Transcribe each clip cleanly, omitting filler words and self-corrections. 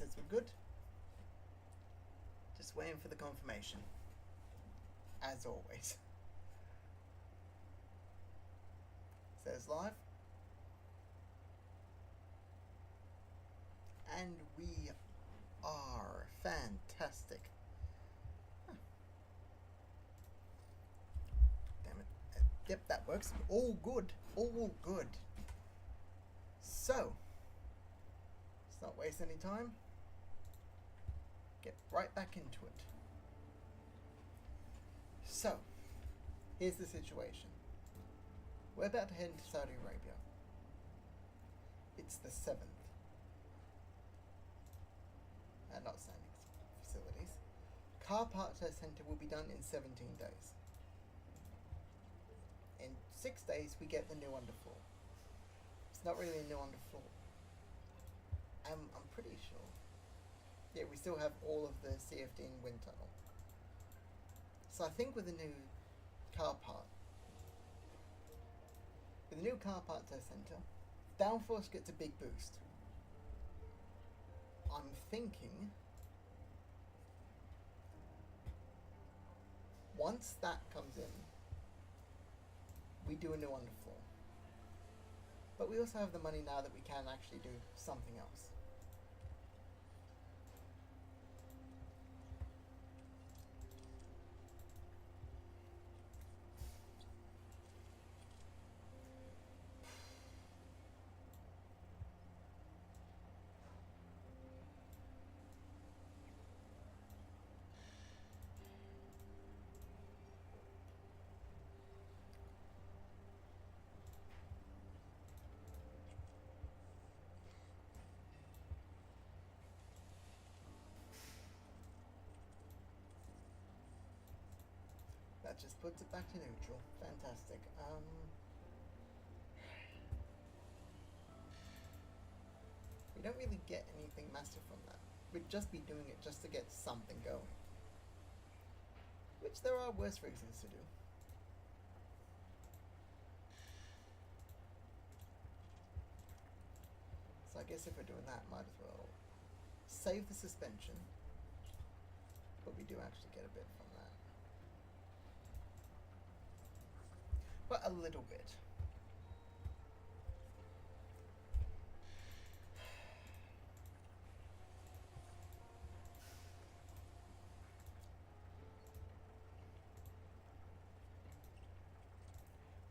says we're good. Just waiting for the confirmation. As always. Says live. And we are. Fantastic. Huh. Damn it. Yep, that works. All good. All good. So, let's not waste any time. Get right back into it. So, here's the situation. We're about to head into Saudi Arabia. It's the 7th. Not standing facilities. Car park test center will be done in 17 days. In 6 days, we get the new underfloor. It's not really a new underfloor. I'm pretty sure. Yeah, we still have all of the CFD and wind tunnel. So I think with the new car park, with the new car park test center, downforce gets a big boost. I'm thinking once that comes in, we do a new underfloor. But we also have the money now that we can actually do something else. That just puts it back to neutral. Fantastic. We don't really get anything massive from that. We'd just be doing it just to get something going. Which there are worse reasons to do. So I guess if we're doing that, might as well save the suspension. But we do actually get a bit from that. But a little bit.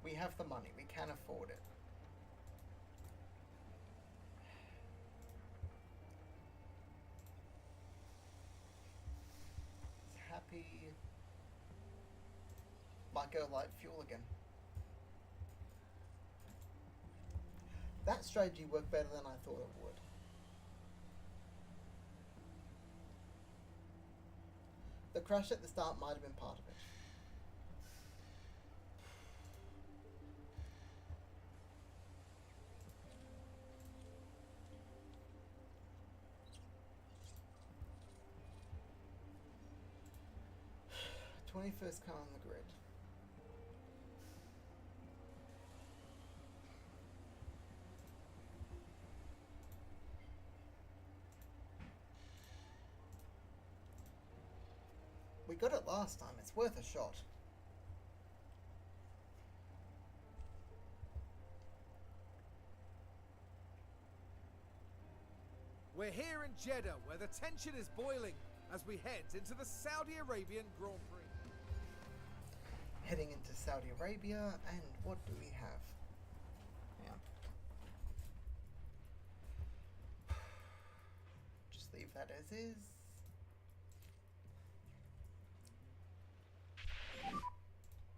We have the money, we can afford it. Happy. Might go light fuel again. That strategy worked better than I thought it would. The crash at the start might have been part of it. '21st car on the grid. We got it last time, it's worth a shot. We're here in Jeddah, where the tension is boiling as we head into the Saudi Arabian Grand Prix. Heading into Saudi Arabia, and what do we have? Yeah. Just leave that as is.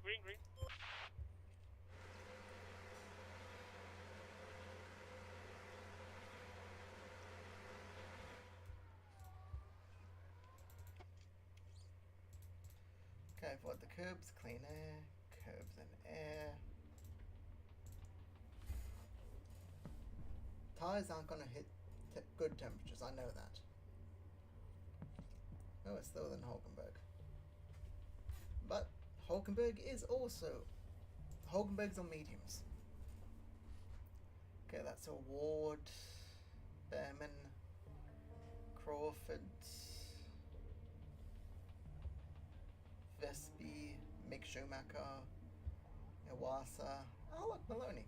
Green. Okay, avoid the curbs, clean air, curbs and air. Tires aren't going to hit good temperatures, I know that. Oh, it's slower than Hulkenberg. But Hulkenberg is also... Hulkenberg's on mediums. Okay, that's a Ward, Behrman, Crawford, Vespi, Mick Schumacher, Iwasa. Oh, look, Maloney.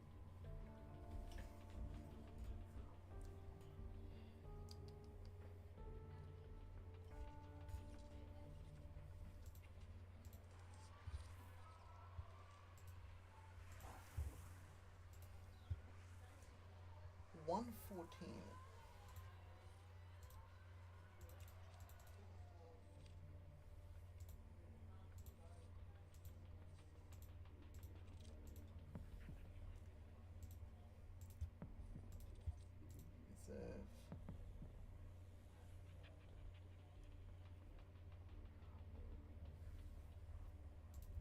$114. Reserve.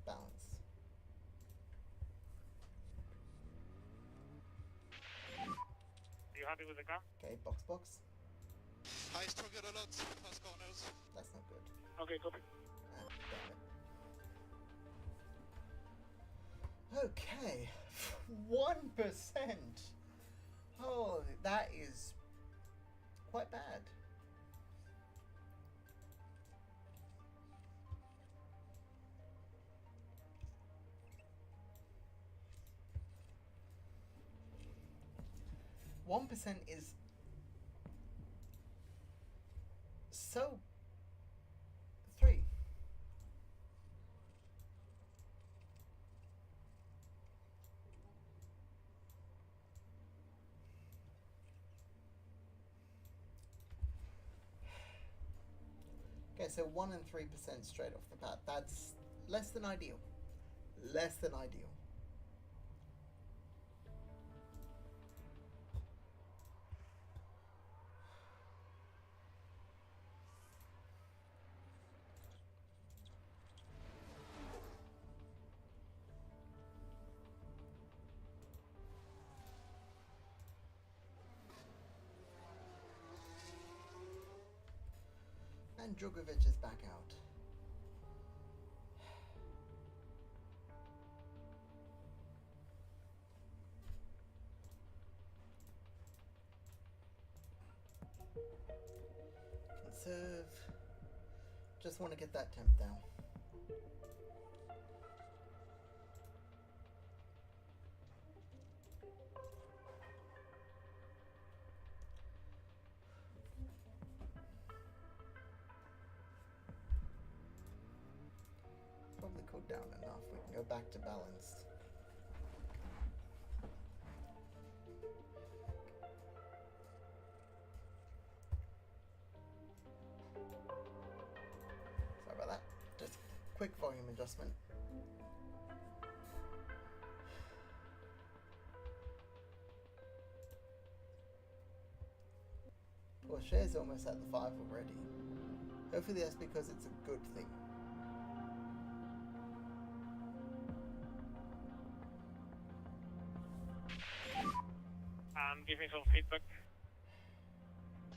Balance. Are you happy with the car? Okay, box. I struggle a lot past corners. That's not good. Okay, copy. Ah, damn it. Okay, 1%. Oh, that is quite bad. One percent is so 3. Okay, so 1 and 3% straight off the bat. That's less than ideal. Less than ideal. And Djokovic is back out. Conserve. Just want to get that temp down. Probably cooled down enough. We can go back to balanced. Sorry about that. Just quick volume adjustment. Well, share's almost at the 5 already. Hopefully that's because it's a good thing. Give me some feedback.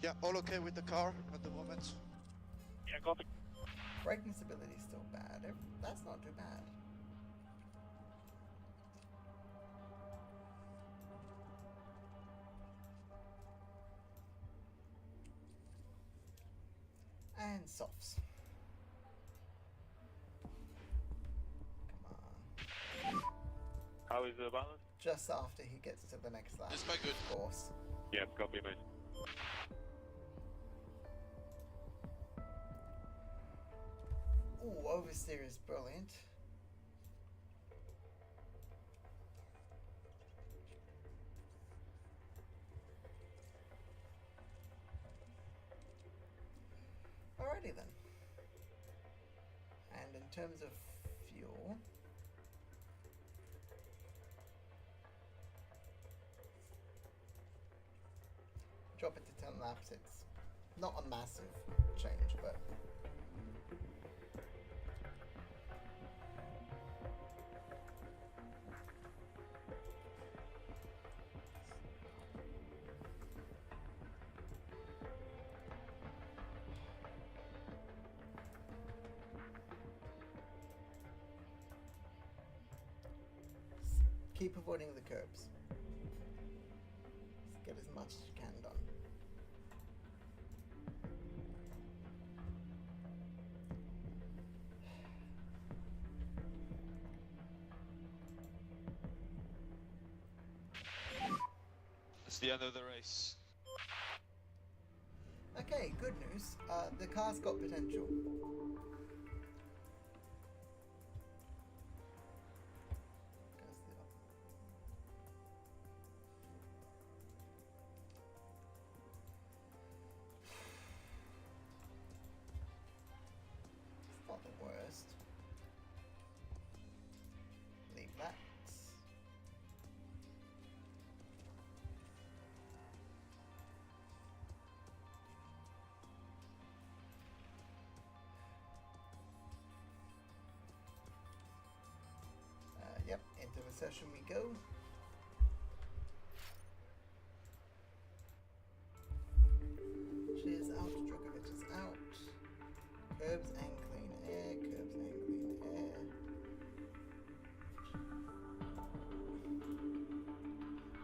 Yeah, all okay with the car at the moment. Yeah, copy. Braking stability is still bad. That's not too bad. And softs. Come on. How is the balance? Just after he gets to the next lap. It's quite good. Of course. Yeah, copy, mate. Ooh, oversteer is brilliant. Alrighty then. And in terms of fuel, drop it to 10 laps. It's not a massive change, but keep avoiding the curbs. Let's get as much as you can done. It's the end of the race. Okay, good news. The car's got potential. Goes the other. It's not the worst. Leave that. Yep, into the session we go. Cheers out, Djokovic is out. Curbs and clean air, curbs and clean air.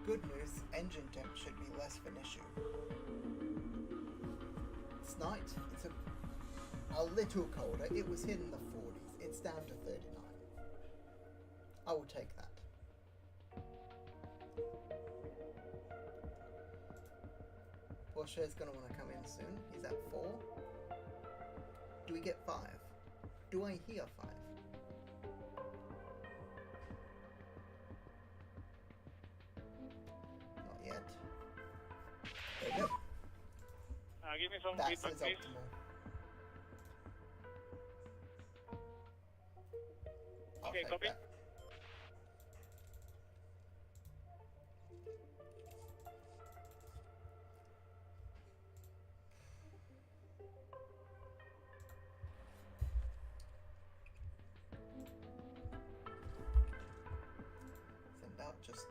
Good news, engine temp should be less of an issue. It's night, it's a little colder. It was hitting the 40s, it's down to 39. I will take that. Porsche is going to want to come in soon. He's at 4. Do we get 5? Do I hear 5? Not yet. There we go. Give me some That feedback, says please. optimal. I'll Okay, take copy. that. Send out, just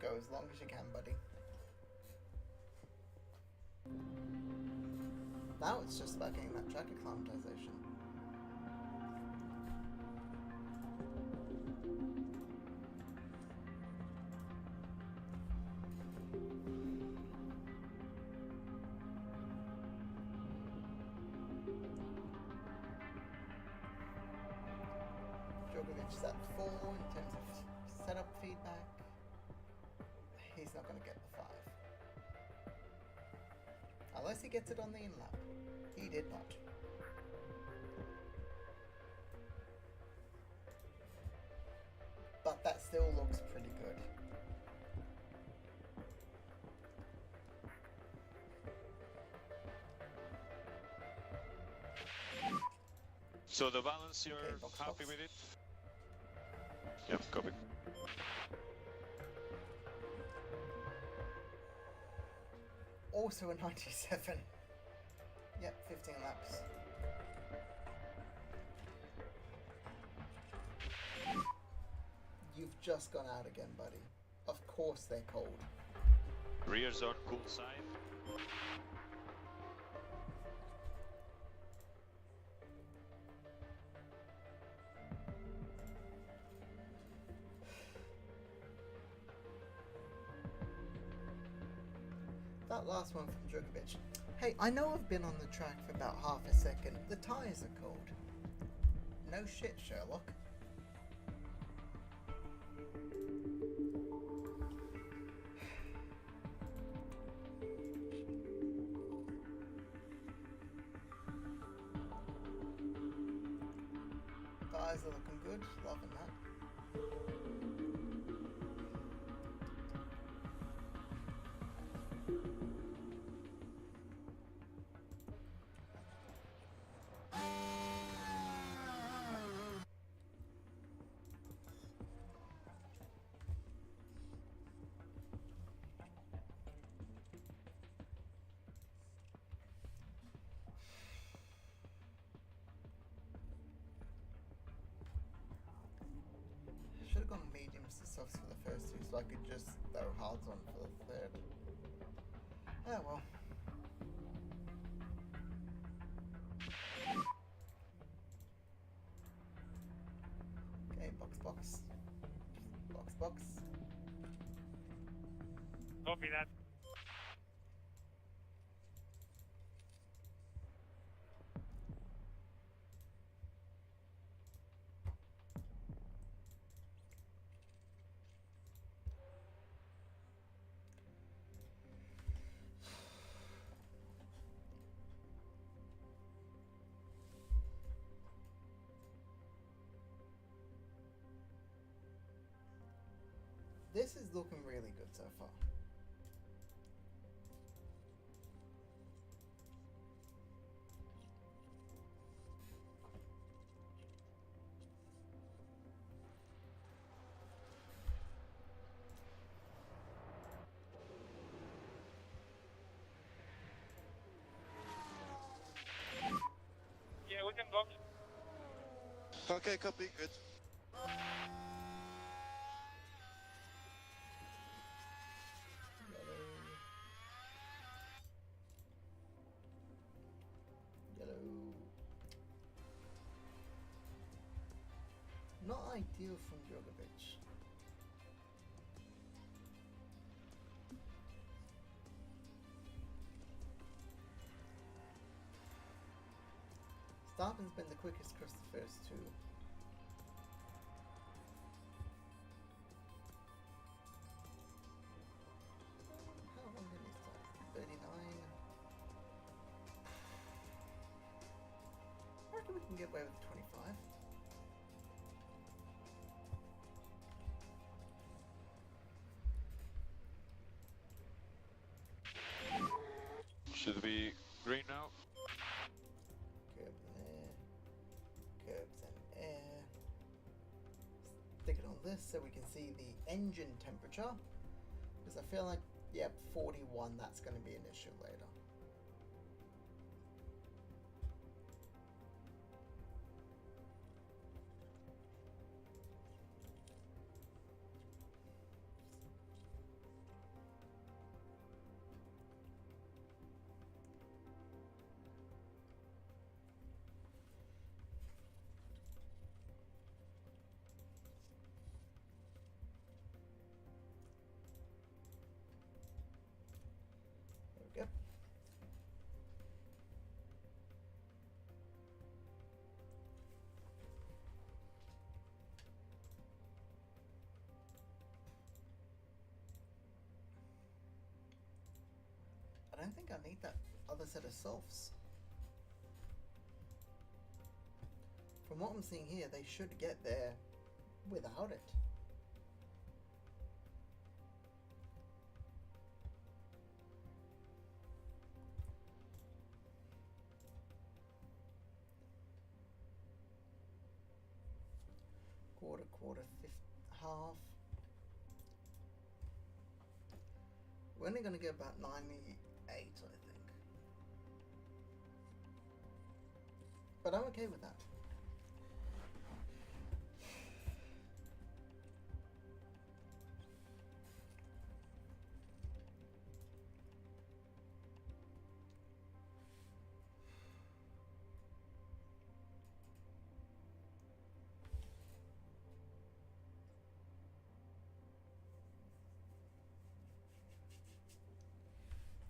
go as long as you can, buddy. Now it's just about getting that track acclimatization. Djokovic is at 4 in terms of setup feedback. He's not going to get the 5. Unless he gets it on the in-lap. He did not. But that still looks pretty good. So the balance, you're Okay, box, happy box. with it? Yep, copy. Also a 97. Yep, 15 laps. You've just gone out again, buddy. Of course they're cold. Rear zone, cool side. That last one from Djokovic. Hey, I know I've been on the track for about half a second. The tyres are cold. No shit, Sherlock. Tyres are looking good. Loving that. Should have gone mediums to softs for the first two so I could just throw hards on for the third. Oh well. Okay, box, box. Box, box. Copy that. This is looking really good so far. Yeah, we can box. Okay, copy, good. Yellow. Not ideal from Djokovic. Starpin's been the quickest across the first two. How long did he start? 39. I reckon we can get away with 25. Should be green now. Curb and air. Curbs and air. Stick it on this so we can see the engine temperature. Because I feel like, yep, 41, that's going to be an issue later. There we go. I don't think I need that other set of softs. From what I'm seeing here, they should get there without it. Quarter, fifth, half. We're only going to get about 98, I think. But I'm okay with that.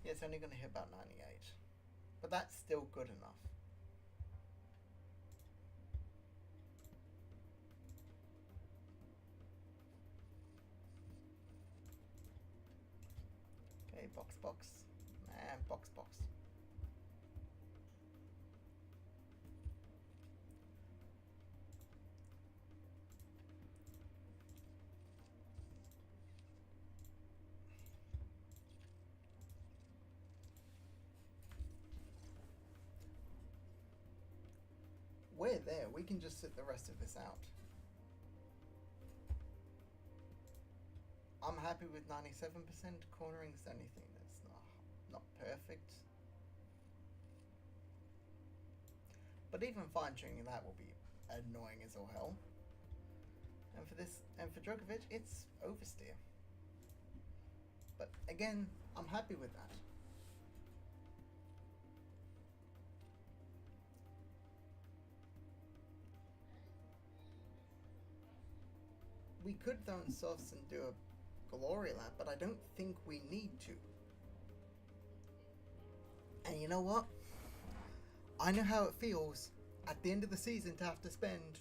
Yeah, it's only going to hit about 98. But that's still good enough. Okay, box. And box. We're there. We can just sit the rest of this out. I'm happy with 97%. Cornering's the only thing that's not perfect. But even fine-tuning that will be annoying as all hell. And for Djokovic, it's oversteer. But again, I'm happy with that. We could throw in softs and do a glory lap, but I don't think we need to. And you know what? I know how it feels at the end of the season to have to spend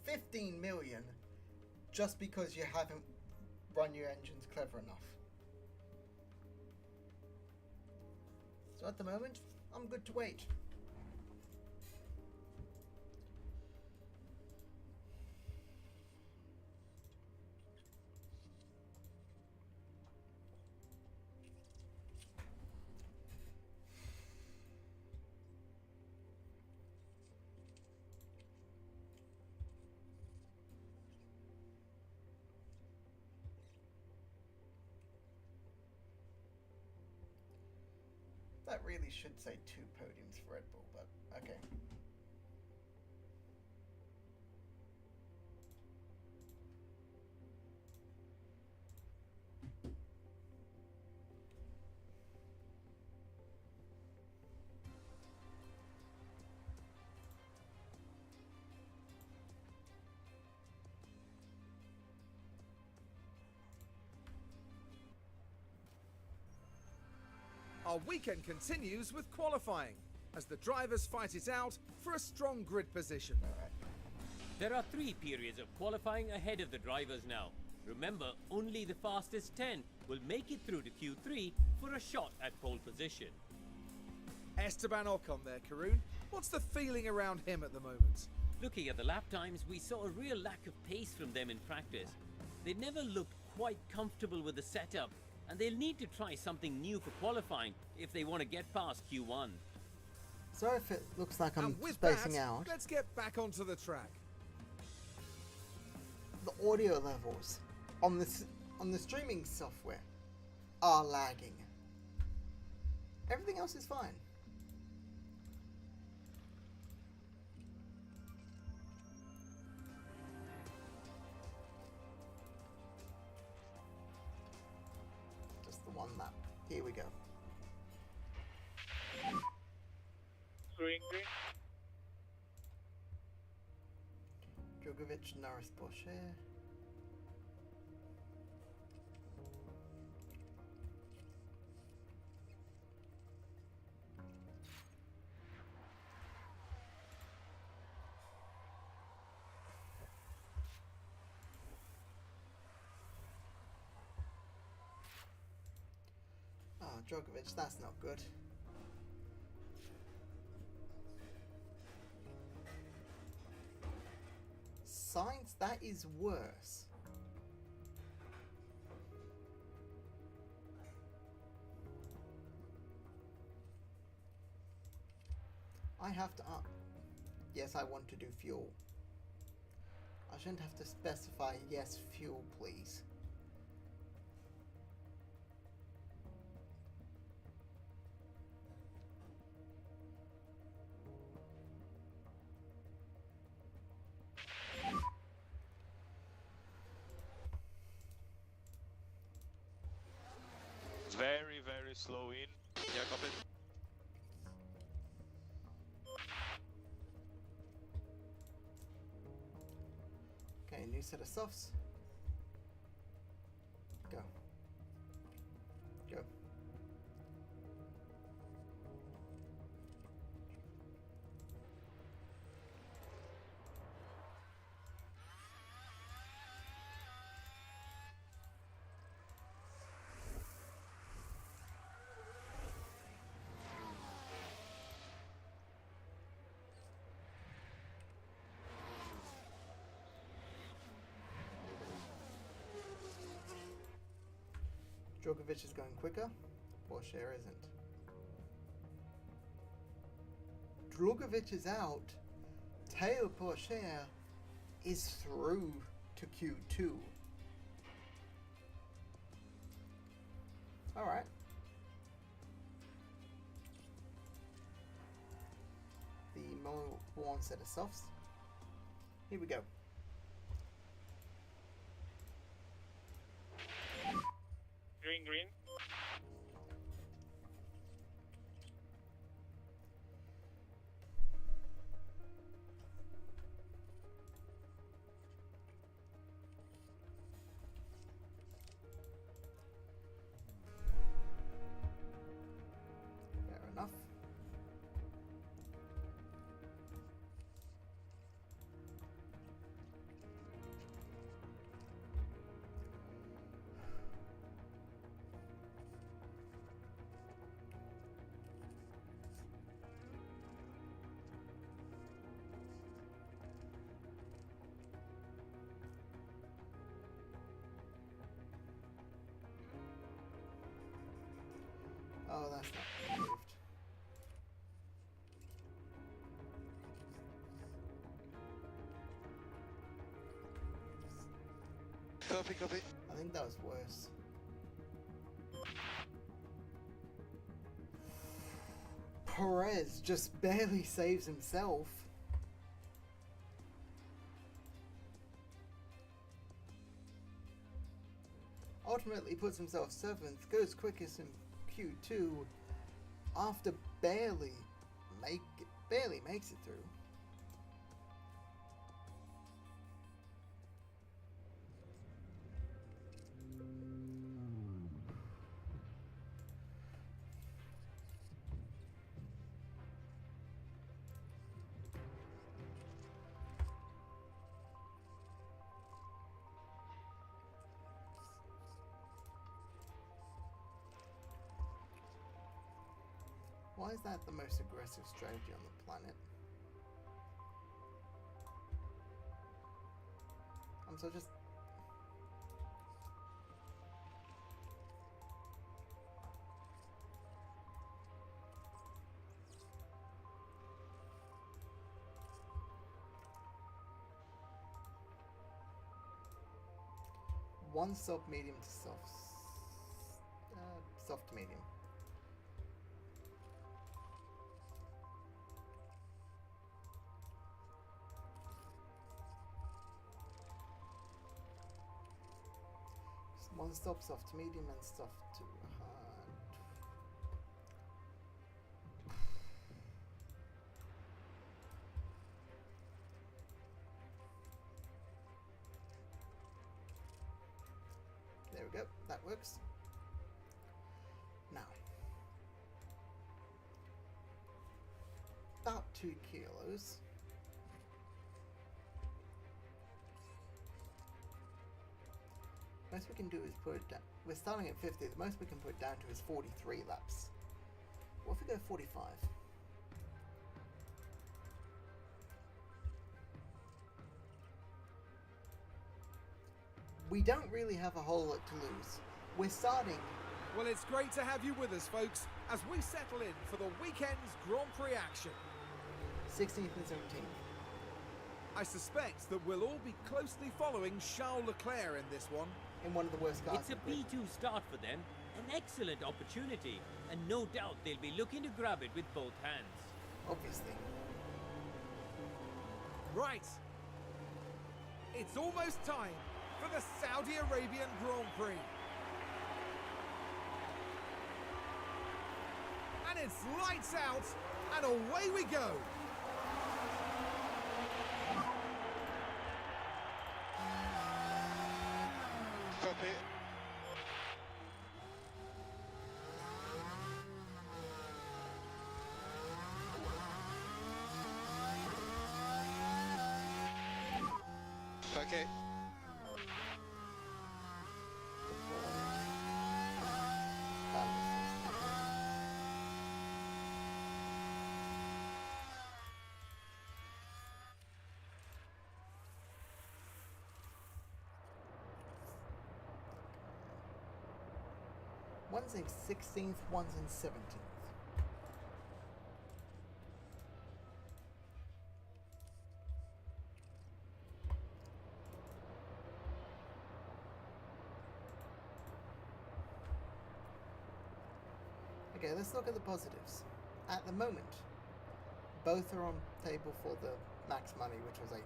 15 million just because you haven't run your engines clever enough. So at the moment, I'm good to wait. That really should say 2 podiums for Red Bull, but okay. Our weekend continues with qualifying as the drivers fight it out for a strong grid position. There are 3 periods of qualifying ahead of the drivers now. Remember, only the fastest 10 will make it through to Q3 for a shot at pole position. Esteban Ocon there, Karun. What's the feeling around him at the moment? Looking at the lap times, we saw a real lack of pace from them in practice. They never looked quite comfortable with the setup, and they'll need to try something new for qualifying if they want to get past Q1. So if it looks like I'm And with spacing that, out, let's get back onto the track. the audio levels on the streaming software are lagging. Everything else is fine. Just the one lap. Here we go. Green. Djokovic, Norris, Porsche. Oh, Djokovic, that's not good. Sainz, that is worse. I have to yes, I want to do fuel. I shouldn't have to specify yes, fuel, please. Very, very slow in. Yeah, copy. Okay, new set of softs. Go. Go. Djokovic is going quicker. Porsche isn't. Djokovic is out. Teo Porsche is through to Q2. Alright. The Mo one set of softs. Here we go. Green. Fair enough. Oh, that's not moved. Copy. I think that was worse. Perez just barely saves himself. Ultimately puts himself 7th, goes quickest in Q2 after barely makes it through. Why is that the most aggressive strategy on the planet? So just... one soft medium to soft to medium. One stop, soft to medium, and soft to hard. There we go, that works. Now, about 2 kilos. Most we can do is put it down. We're starting at 50. The most we can put it down to is 43 laps. What if we go 45? We don't really have a whole lot to lose. We're starting. Well, it's great to have you with us, folks, as we settle in for the weekend's Grand Prix action. 16th and 17th. I suspect that we'll all be closely following Charles Leclerc in this one. In one of the worst cars. It's a P2 start for them, an excellent opportunity, and no doubt they'll be looking to grab it with both hands. Obviously. Right. It's almost time for the Saudi Arabian Grand Prix. And it's lights out, and away we go. Copy. Okay. One's in 16th, one's in 17th. Okay, let's look at the positives. At the moment, both are on table for the max money, which was 18th.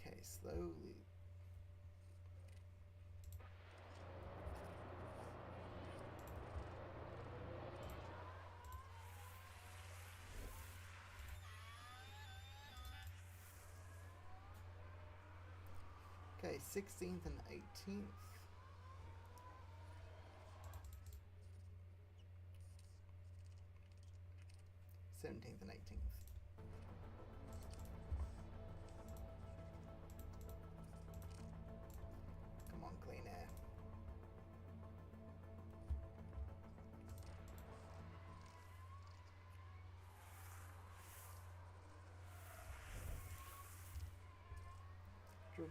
Okay, slowly. Okay, 16th and 18th. Seventeenth and 18th. Come on, clean air.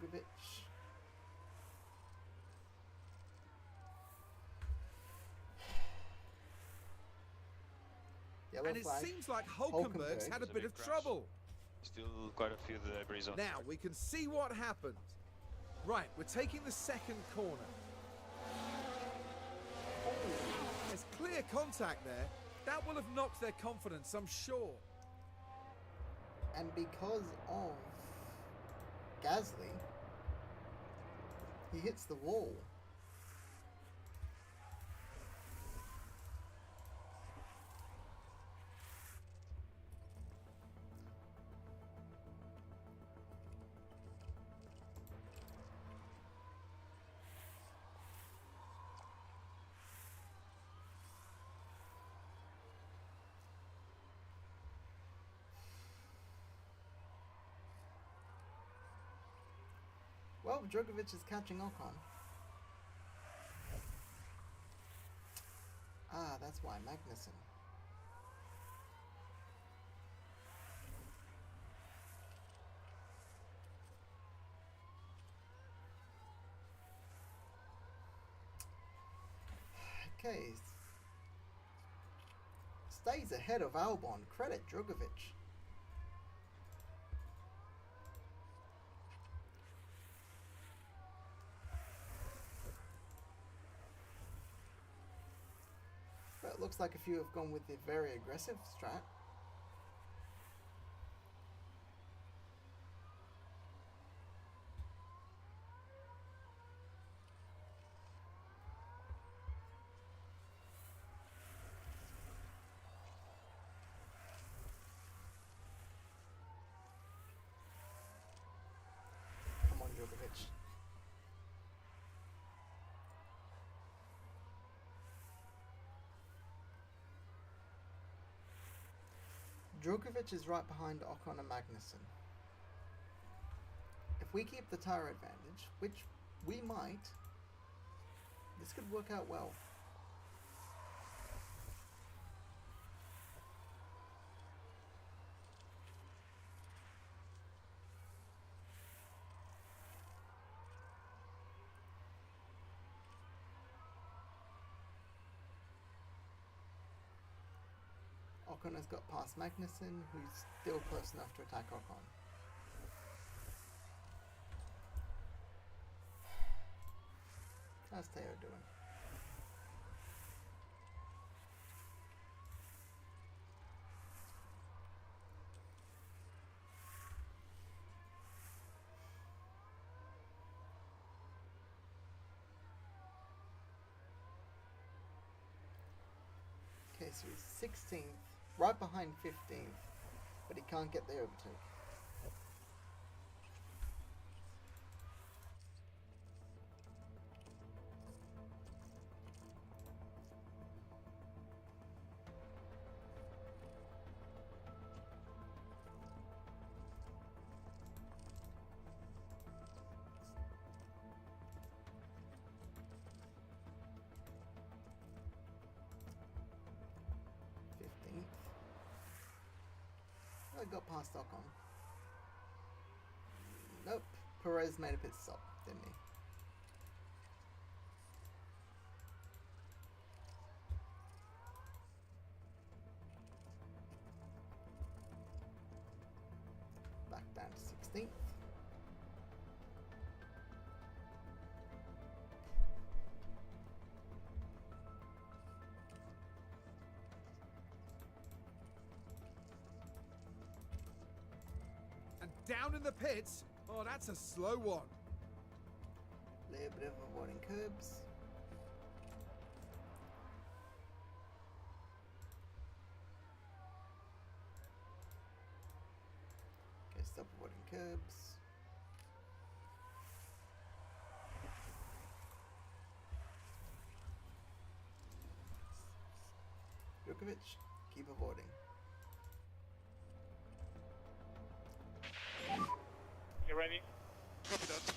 Drugovic. Yellow And it flag. seems like Hulkenberg's Hulkenberg. had a It's a bit big of crash. trouble. Still quite a few debris on Now track. we can see what happened. Right, we're taking the second corner. There's clear contact there. That will have knocked their confidence, I'm sure. And because of Gasly, he hits the wall. Well, Drugovic is catching Ocon. Ah, that's why, Magnussen. Okay. Stays ahead of Albon. Credit Drugovic. But it looks like a few have gone with the very aggressive strat. Come on, Djokovic. Djokovic is right behind Ocon and Magnussen. If we keep the tyre advantage, which we might, this could work out well. Ocon has got past Magnussen, who's still close enough to attack Ocon. How's Teo doing? Okay, so he's 16th, right behind 15th, but he can't get the overtake. I got past Ocon. Nope. Perez made a pit stop, didn't he? Back down to 16th. And down in the pits. Oh, that's a slow one. Little bit of avoiding curbs. Okay, stop avoiding curbs. Djokovic, keep avoiding. You ready? Copy that.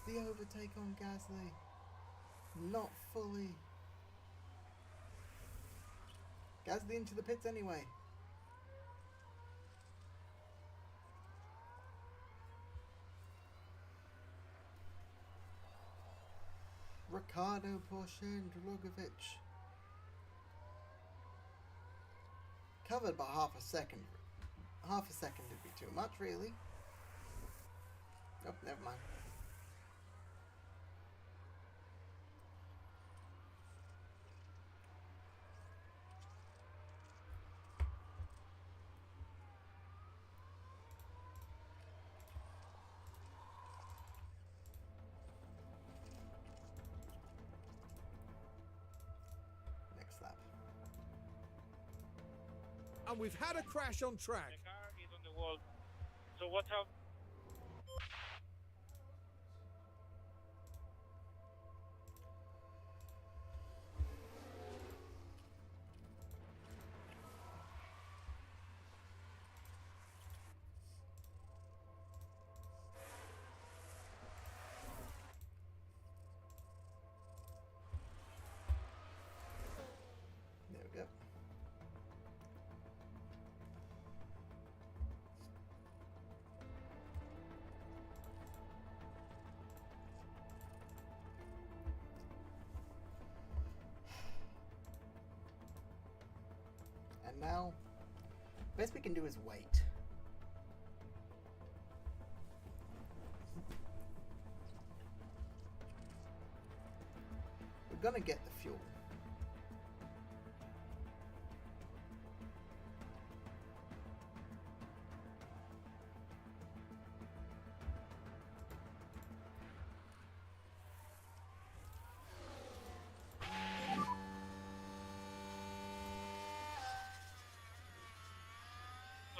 the overtake on Gasly. Not fully. Gasly into the pits anyway. Ricardo, Porsche and Drogovic. Covered by half a second. Half a second would be too much, really. Oh, never mind. Next lap. And we've had a crash on track. The car is on the wall. So watch out. There we go. And now, best we can do is wait. We're gonna get the fuel.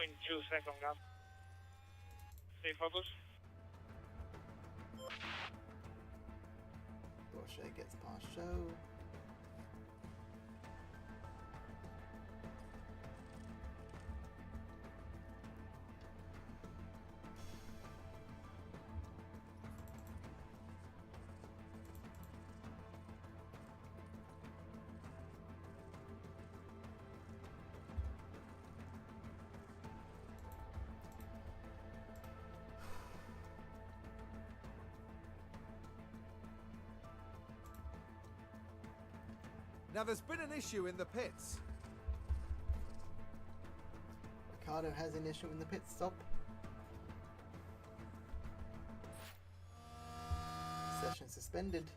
In 2 seconds gap. Stay focused. Porsche gets past show. Now there's been an issue in the pits. Ricardo has an issue in the pit stop. Session suspended.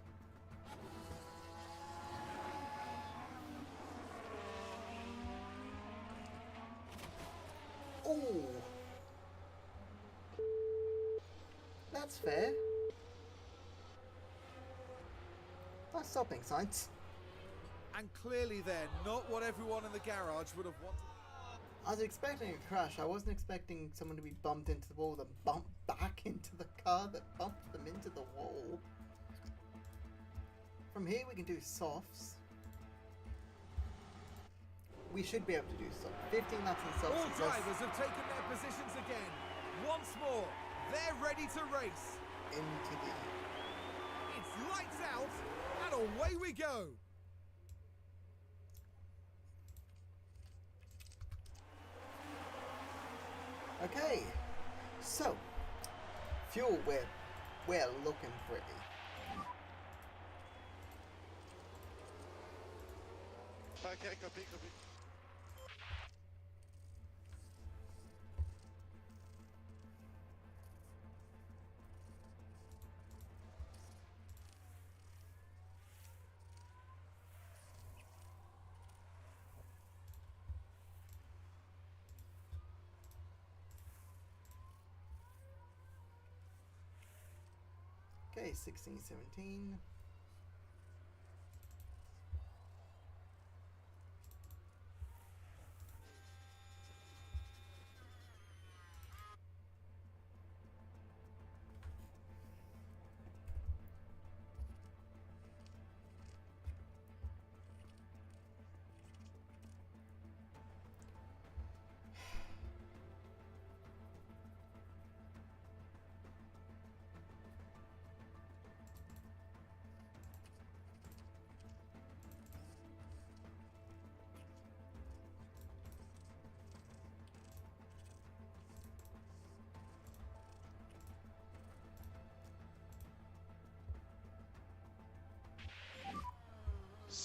Oh, that's fair. Nice stopping signs. And clearly they're not what everyone in the garage would have wanted. I was expecting a crash. I wasn't expecting someone to be bumped into the wall, then bump back into the car that bumped them into the wall. From here we can do softs. We should be able to do softs. 15 laps in softs. All is drivers have taken their positions again. Once more, they're ready to race. into the... It's lights out, and away we go. Okay, so fuel, we're looking pretty. Okay, copy. Okay, 16, 17.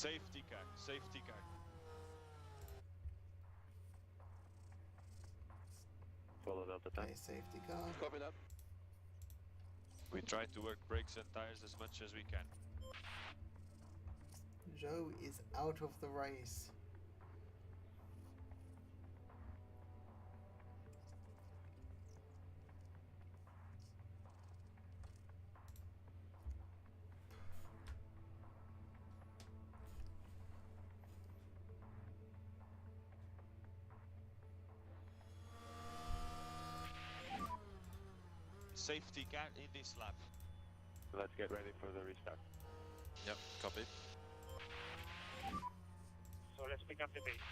Safety car, safety car. Follow Delta 10. Okay, safety car. Copy that. We try to work brakes and tires as much as we can. Joe is out of the race. Safety car in this lap. Let's get ready for the restart. Yep, copy. So let's pick up the pace.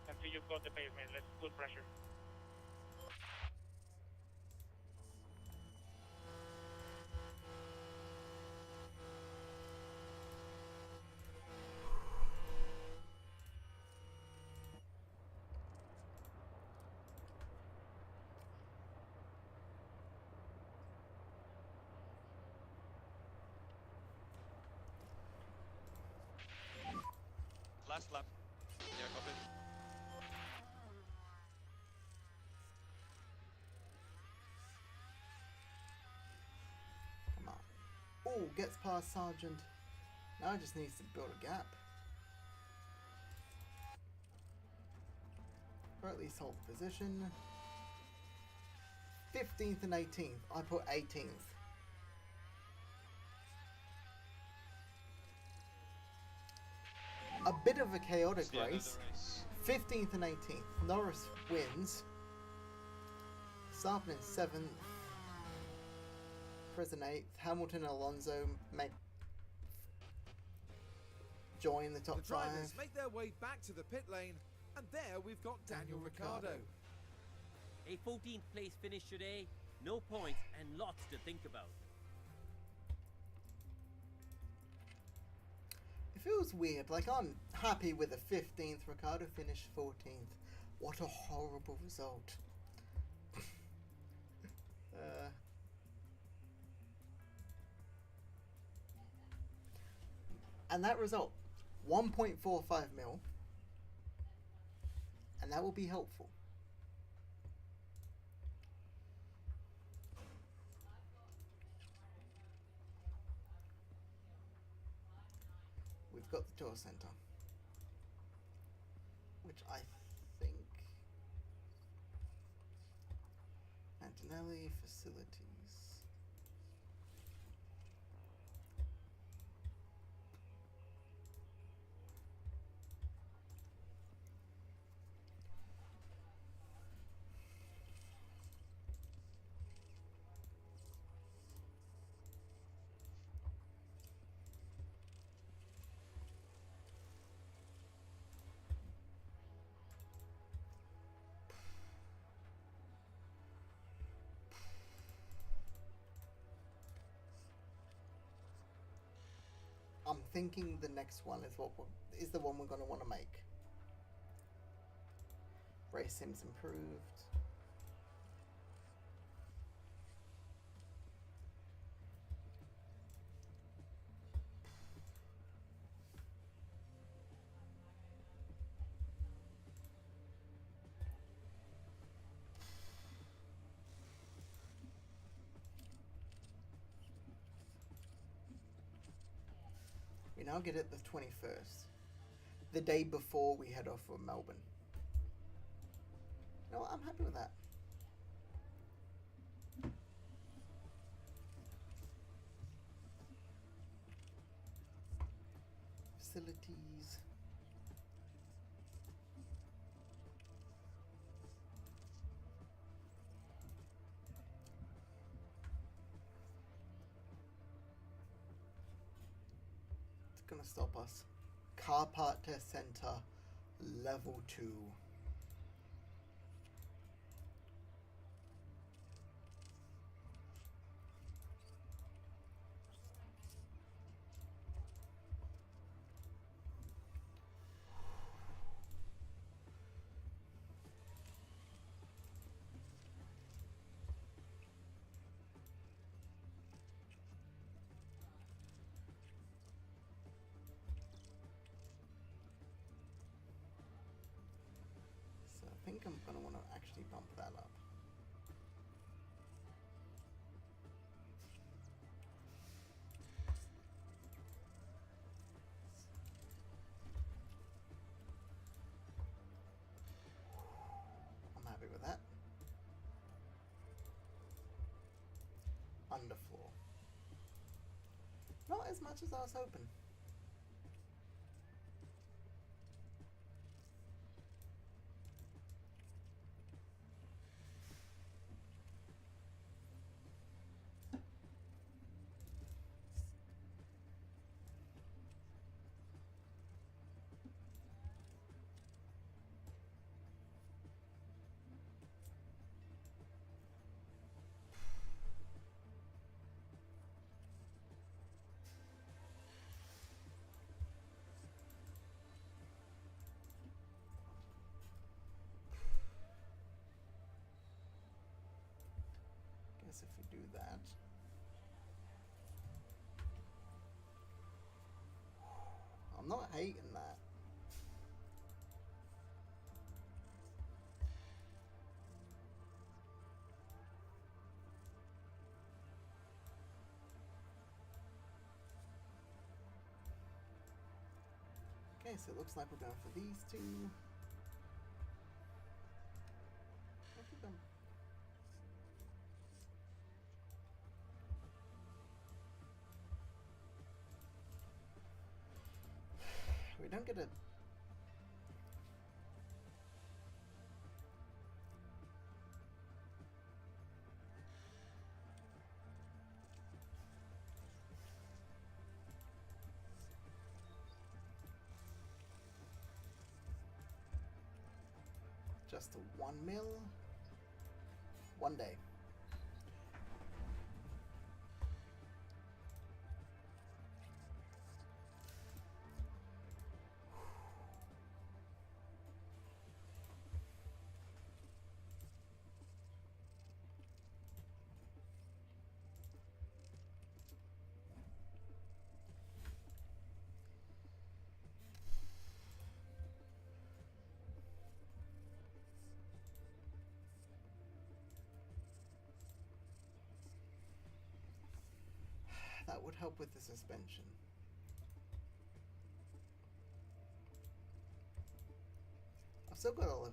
Until you've got the pavement, let's full pressure. Last lap. Yeah, copy. Come on. Oh, gets past Sergeant. Now just needs to build a gap. Or at least hold position. 15th and 18th. I put 18th. A bit of a chaotic It's the end of race. the race. 15th and 18th. Norris wins. Sarpin in 7th. Prison 8th. Hamilton and Alonso make join the top The drivers 5. make their way back to the pit lane, and there we've got Daniel Ricciardo. A 14th place finish today, no points and lots to think about. It feels weird. Like, I'm happy with the 15th. Ricciardo finished 14th. What a horrible result. And that result, 1.45 mil. And that will be helpful. We've got the tour center, which I think Antonelli facilities. I'm thinking the next one is is the one we're going to want to make. Race sims improved. We now get it the 21st, the day before we head off for Melbourne. You know what? I'm happy with that. Facilities. Gonna stop us. Car part test center, level 2. think I'm gonna want to actually bump that up. I'm happy with that. Underfloor. Not as much as I was hoping. Guess if we do that. I'm not hating that. Okay, so it looks like we're going for these two. I think we don't get a just a 1 mil. 1 day. That would help with the suspension. I've still got 11 mil.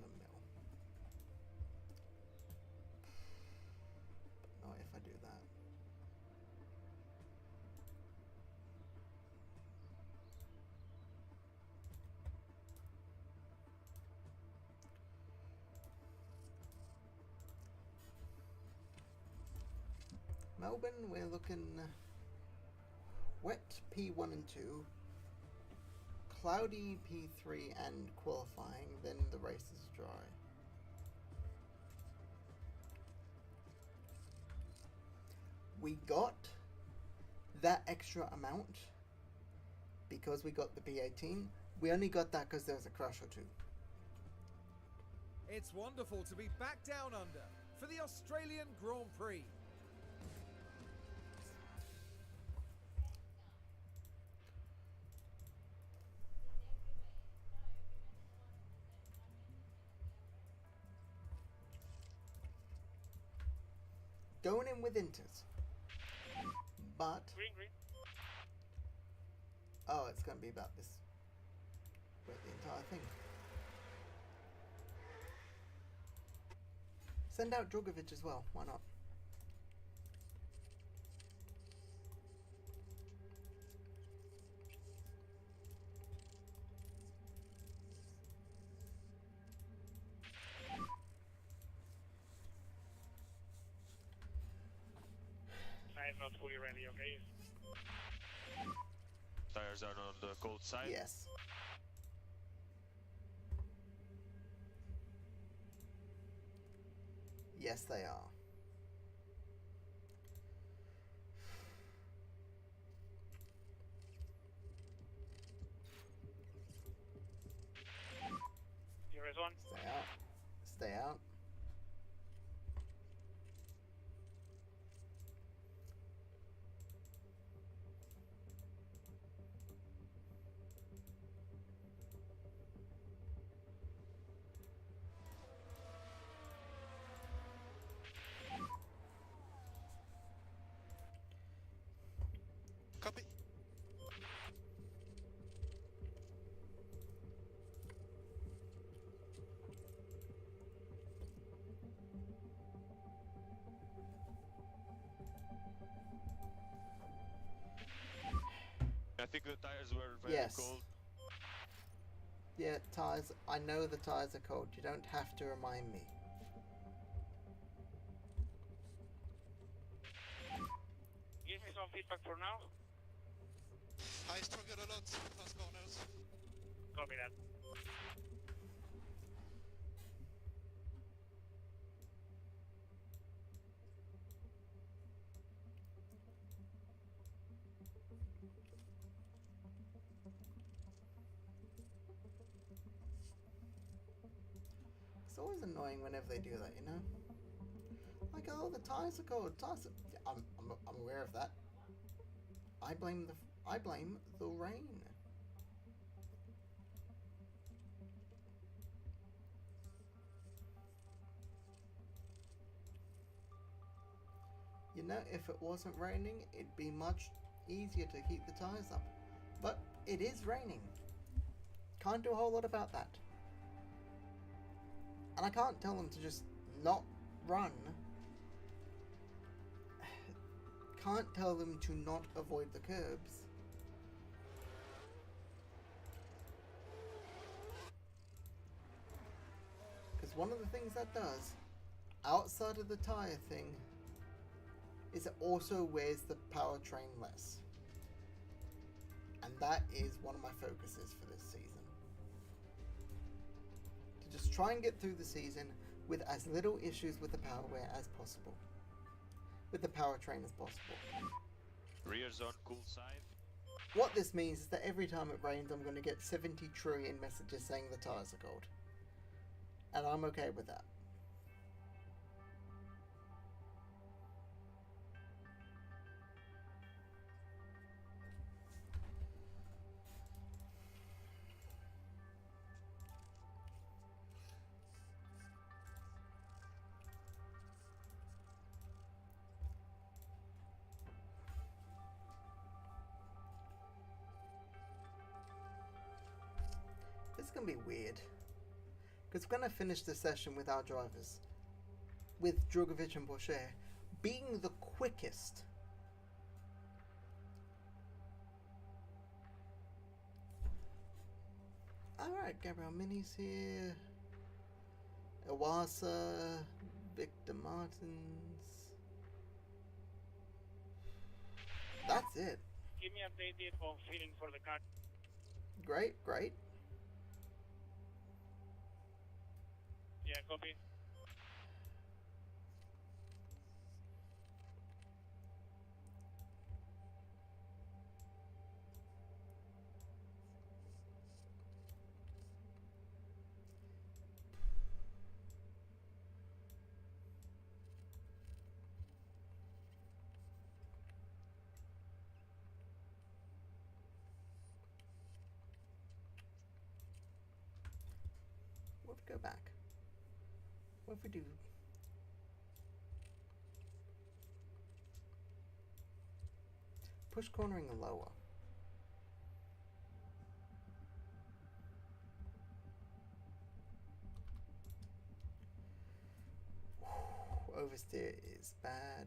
But not if I do that. Melbourne, we're looking wet P1 and 2, cloudy P3 and qualifying, then the race is dry. We got that extra amount because we got the P18. We only got that because there was a crash or two. It's wonderful to be back down under for the Australian Grand Prix. Going in with inters. But Green. oh, it's going to be about this with the entire thing. Send out Drogovic as well. Why not? Tires not fully ready, okay? Tires are on the cold side. Yes. Yes, they are. Here is one. Stay out. Stay out. I think the tires were very Yes. cold. Yeah, tires. I know the tires are cold. You don't have to remind me. Give me some feedback for now. I struggled a lot last corners. Copy that. It's always annoying whenever they do that, you know? Like, oh, the tires are cold. Tires are... I'm aware of that. I blame the rain. You know, if it wasn't raining, it'd be much easier to heat the tires up. But it is raining. Can't do a whole lot about that. And I can't tell them to just not run. Can't tell them to not avoid the curbs. Because one of the things that does, outside of the tire thing, is it also wears the powertrain less. And that is one of my focuses for this season. To just try and get through the season with as little issues with the power wear as possible. With the powertrain as possible. Rear's on cool side. What this means is that every time it rains, I'm going to get 70 trillion messages saying the tires are cold. And I'm okay with that. This is going to be weird. Because we're going to finish the session with our drivers. With Drogovic and Boucher being the quickest. Alright, Gabriel Mini's here. Iwasa. Victor Martins. That's it. Keep me updated on feeling for the car. Great, great. Yeah, copy. What if we go back? What if we do? Push cornering lower. Oversteer is bad.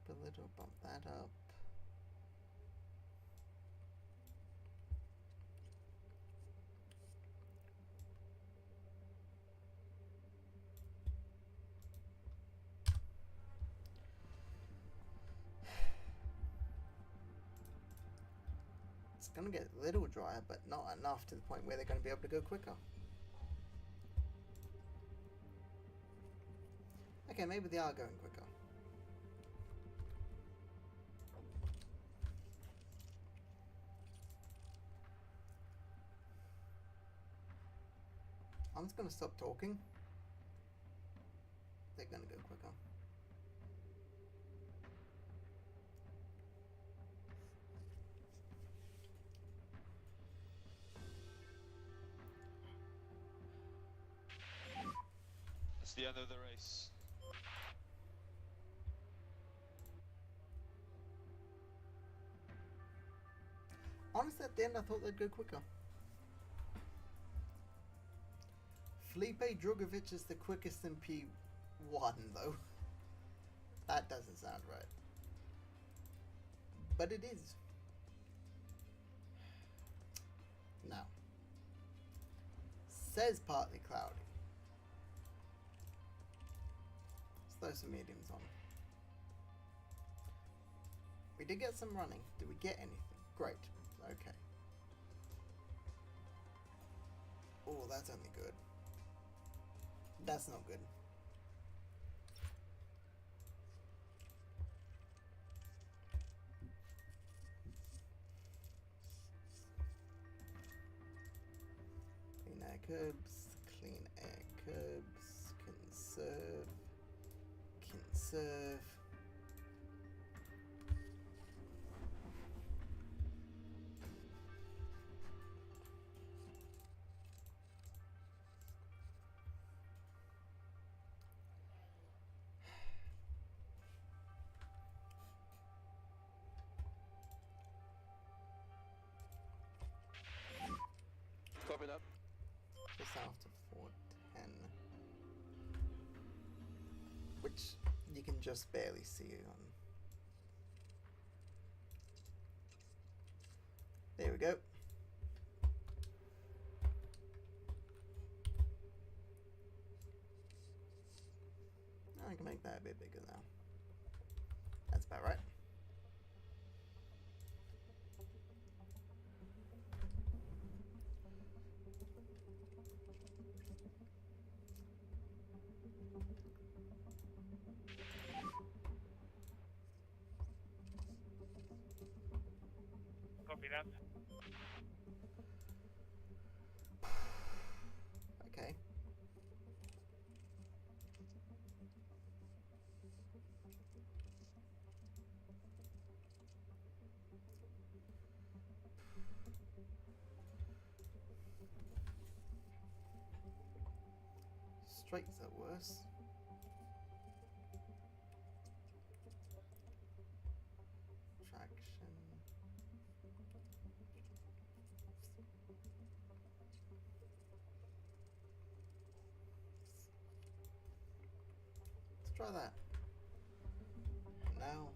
A little bump that up. It's gonna get a little drier, but not enough to the point where they're gonna be able to go quicker. Okay, maybe they are going quicker. I'm just gonna stop talking. They're gonna go quicker. It's the end of the race. Honestly, at the end, I thought they'd go quicker. Felipe Drugovich is the quickest in P1 though. That doesn't sound right. But it is. Now, says partly cloudy. Let's throw some mediums on. We did get some running. Did we get anything? Great. Okay. Oh, that's only good. That's not good. Clean air curbs, clean air curbs, conserve, conserve. Copy that. Just after 410, which you can just barely see on. There we go. I can make that a bit bigger now. That's about right. Copy that. Okay. Straights are worse. Traction. Let's try that. Now.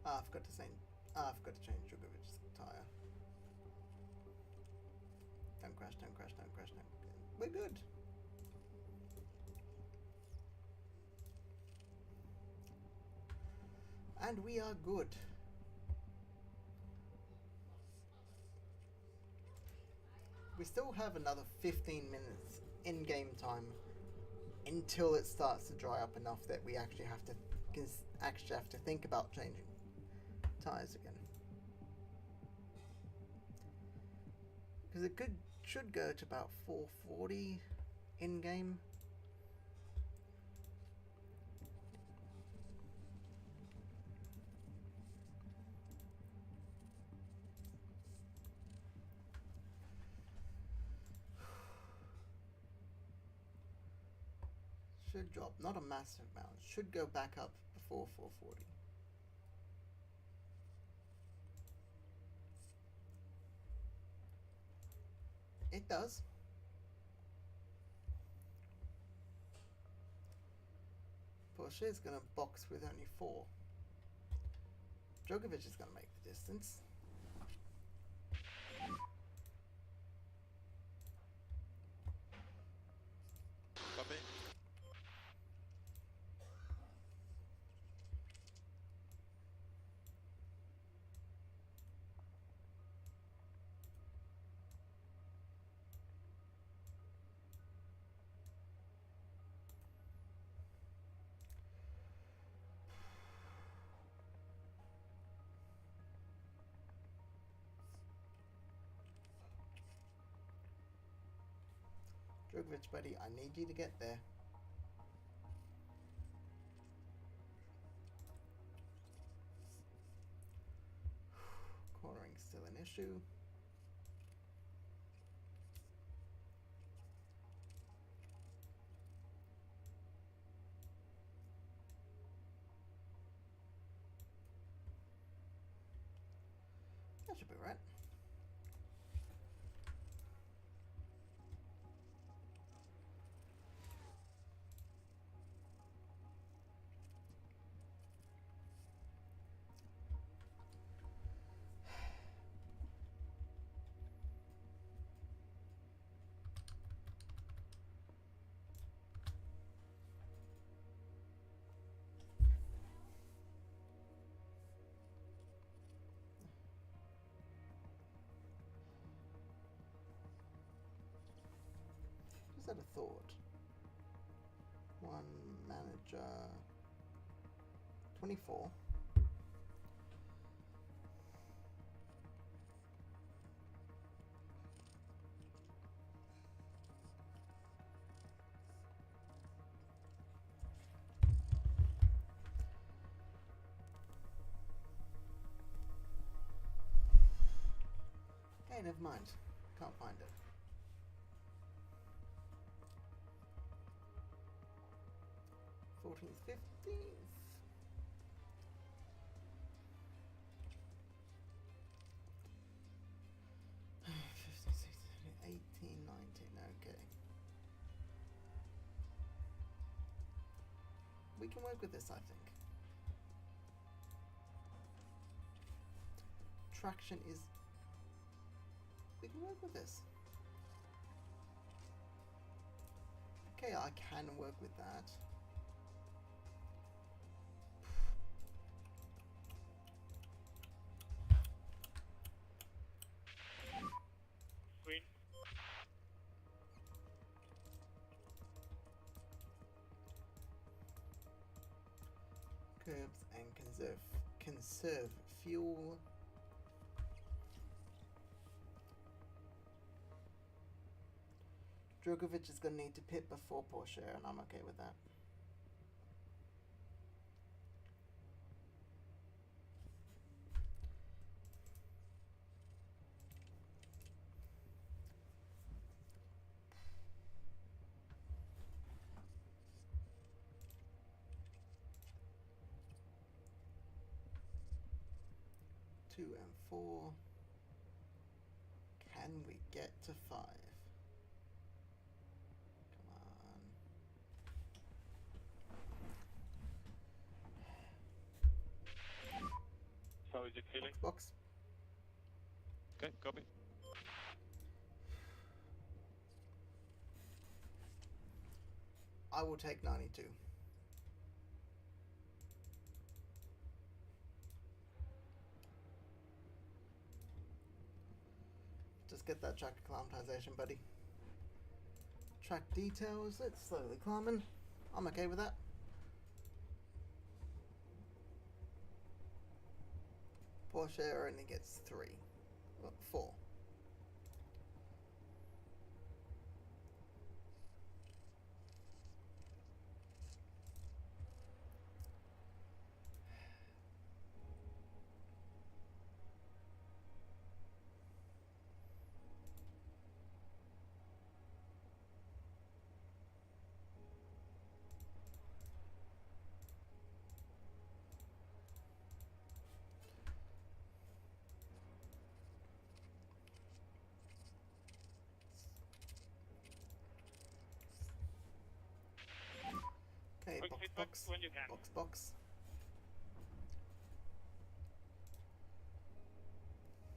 Ah, I forgot to say. Ah, I forgot to change Drugovich's tire. Don't crash, don't crash, don't crash, don't. We're good. And we are good. We still have another 15 minutes in game time until it starts to dry up enough that we actually have to think about changing tires again, because it should go to about 440 in game. Should drop, not a massive amount. Should go back up before 440. It does. Porsche is going to box with only 4. Drugovich is going to make the distance. Copy. Drugovich, buddy, I need you to get there. horseshoe. That should be right. Just had a thought. One manager 24. Okay, never mind. Can't find it. '14th, 15th. '15, 16, 18, 19. Okay. We can work with this, I think. Traction is. We can work with this. Okay, I can work with that. Green. Curbs and conserve fuel. Drogovic is going to need to pit before Porsche, and I'm okay with that. Two and 4. Can we get to 5? Come on. How is it feeling? Box. Okay, copy. I will take 92. Just get that track acclimatization, buddy. Track details, it's slowly climbing. I'm okay with that. Porsche only gets 3. Well, 4. Okay, Quick box, feedback box, when you can. box, box.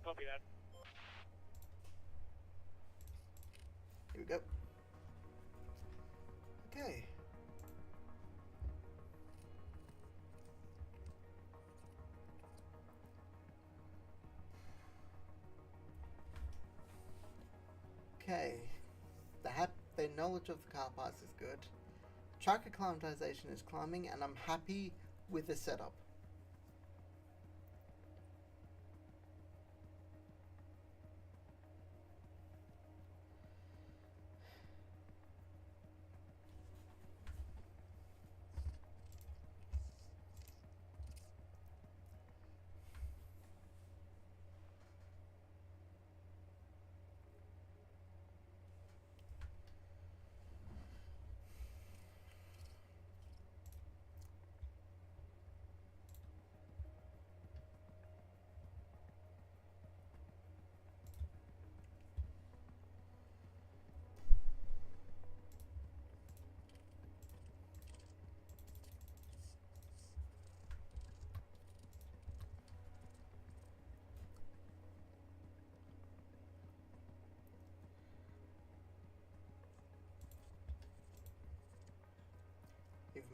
Copy that. Here we go. Okay. Okay. Their knowledge of the car parts is good. Track acclimatization is climbing, and I'm happy with the setup.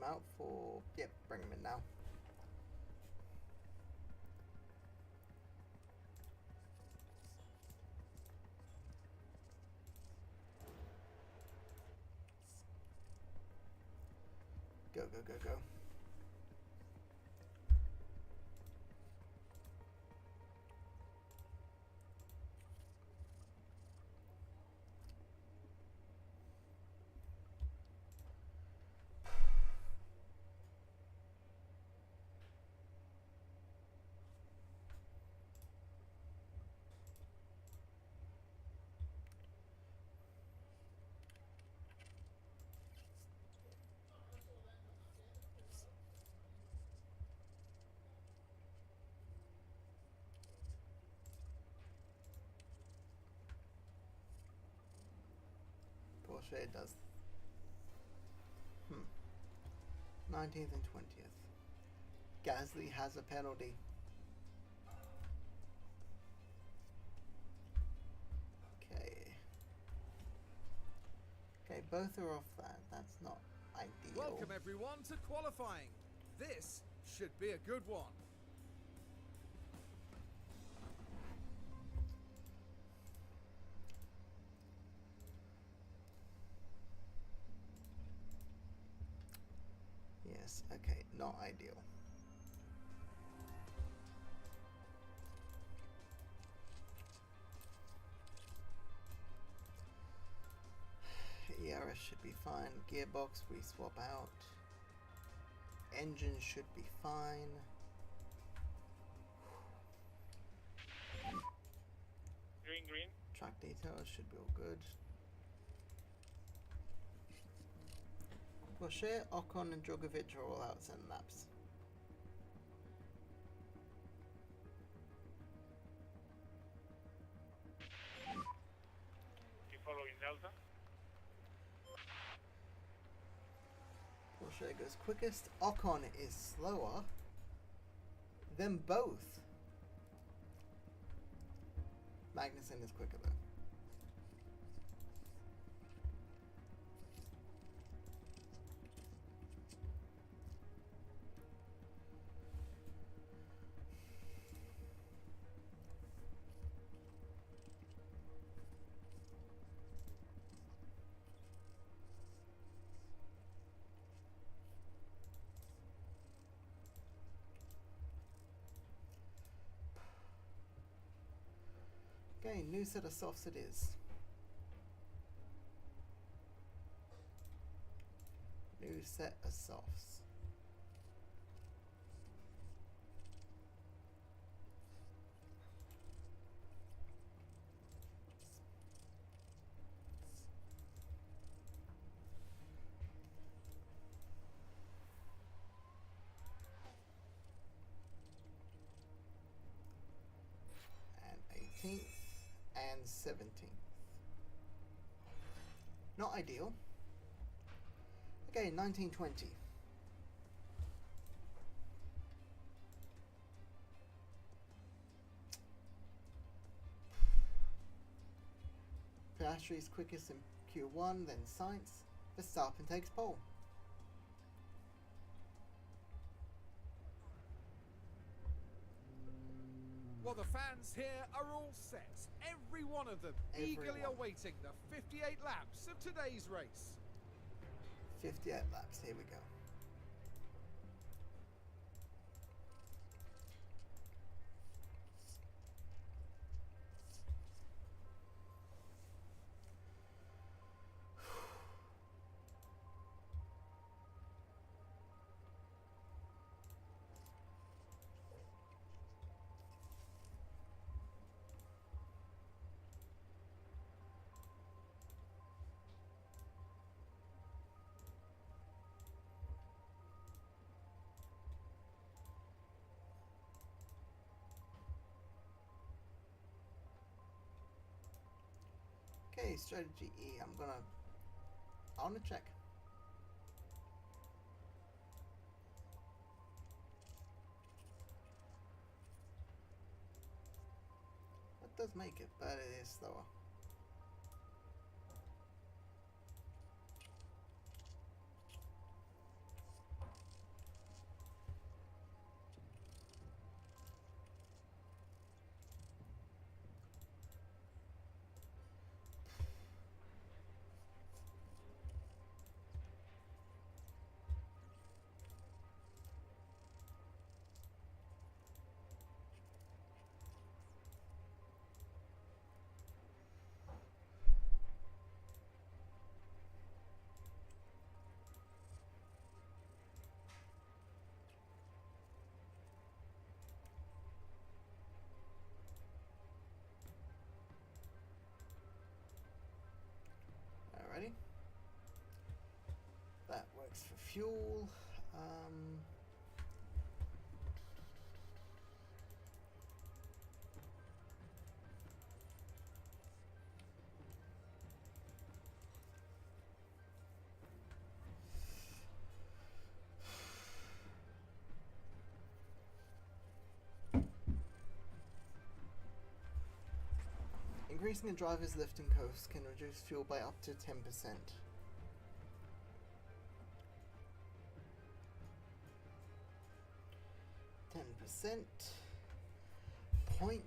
him out for... Yep, bring him in now. Go, go, go, go. Porsche does. 19th and 20th. Gasly has a penalty. Okay, both are off that. That's not ideal. Welcome everyone to qualifying. This should be a good one. Yes, okay, not ideal. ERS should be fine. Gearbox we swap out. Engine should be fine. Green, green. Track details should be all good. Porsche, Ocon and Drogovic are all out 7 laps. You follow in Delta. Porsche goes quickest. Ocon is slower than both. Magnussen is quicker though. Okay, new set of softs it is. New set of softs. And 18th. And 17th. Not ideal. Okay, 1920. Piastri's quickest in Q1, then Sainz. Verstappen takes pole. Well, the fans here are all set. Every one of them eagerly awaiting the 58 laps of today's race. 58 laps, here we go. Okay, strategy E. I wanna check. That does make it, but it is slower. Alrighty. That works for fuel. Increasing a driver's lift and coast can reduce fuel by up to 10%. 10%. 0.18.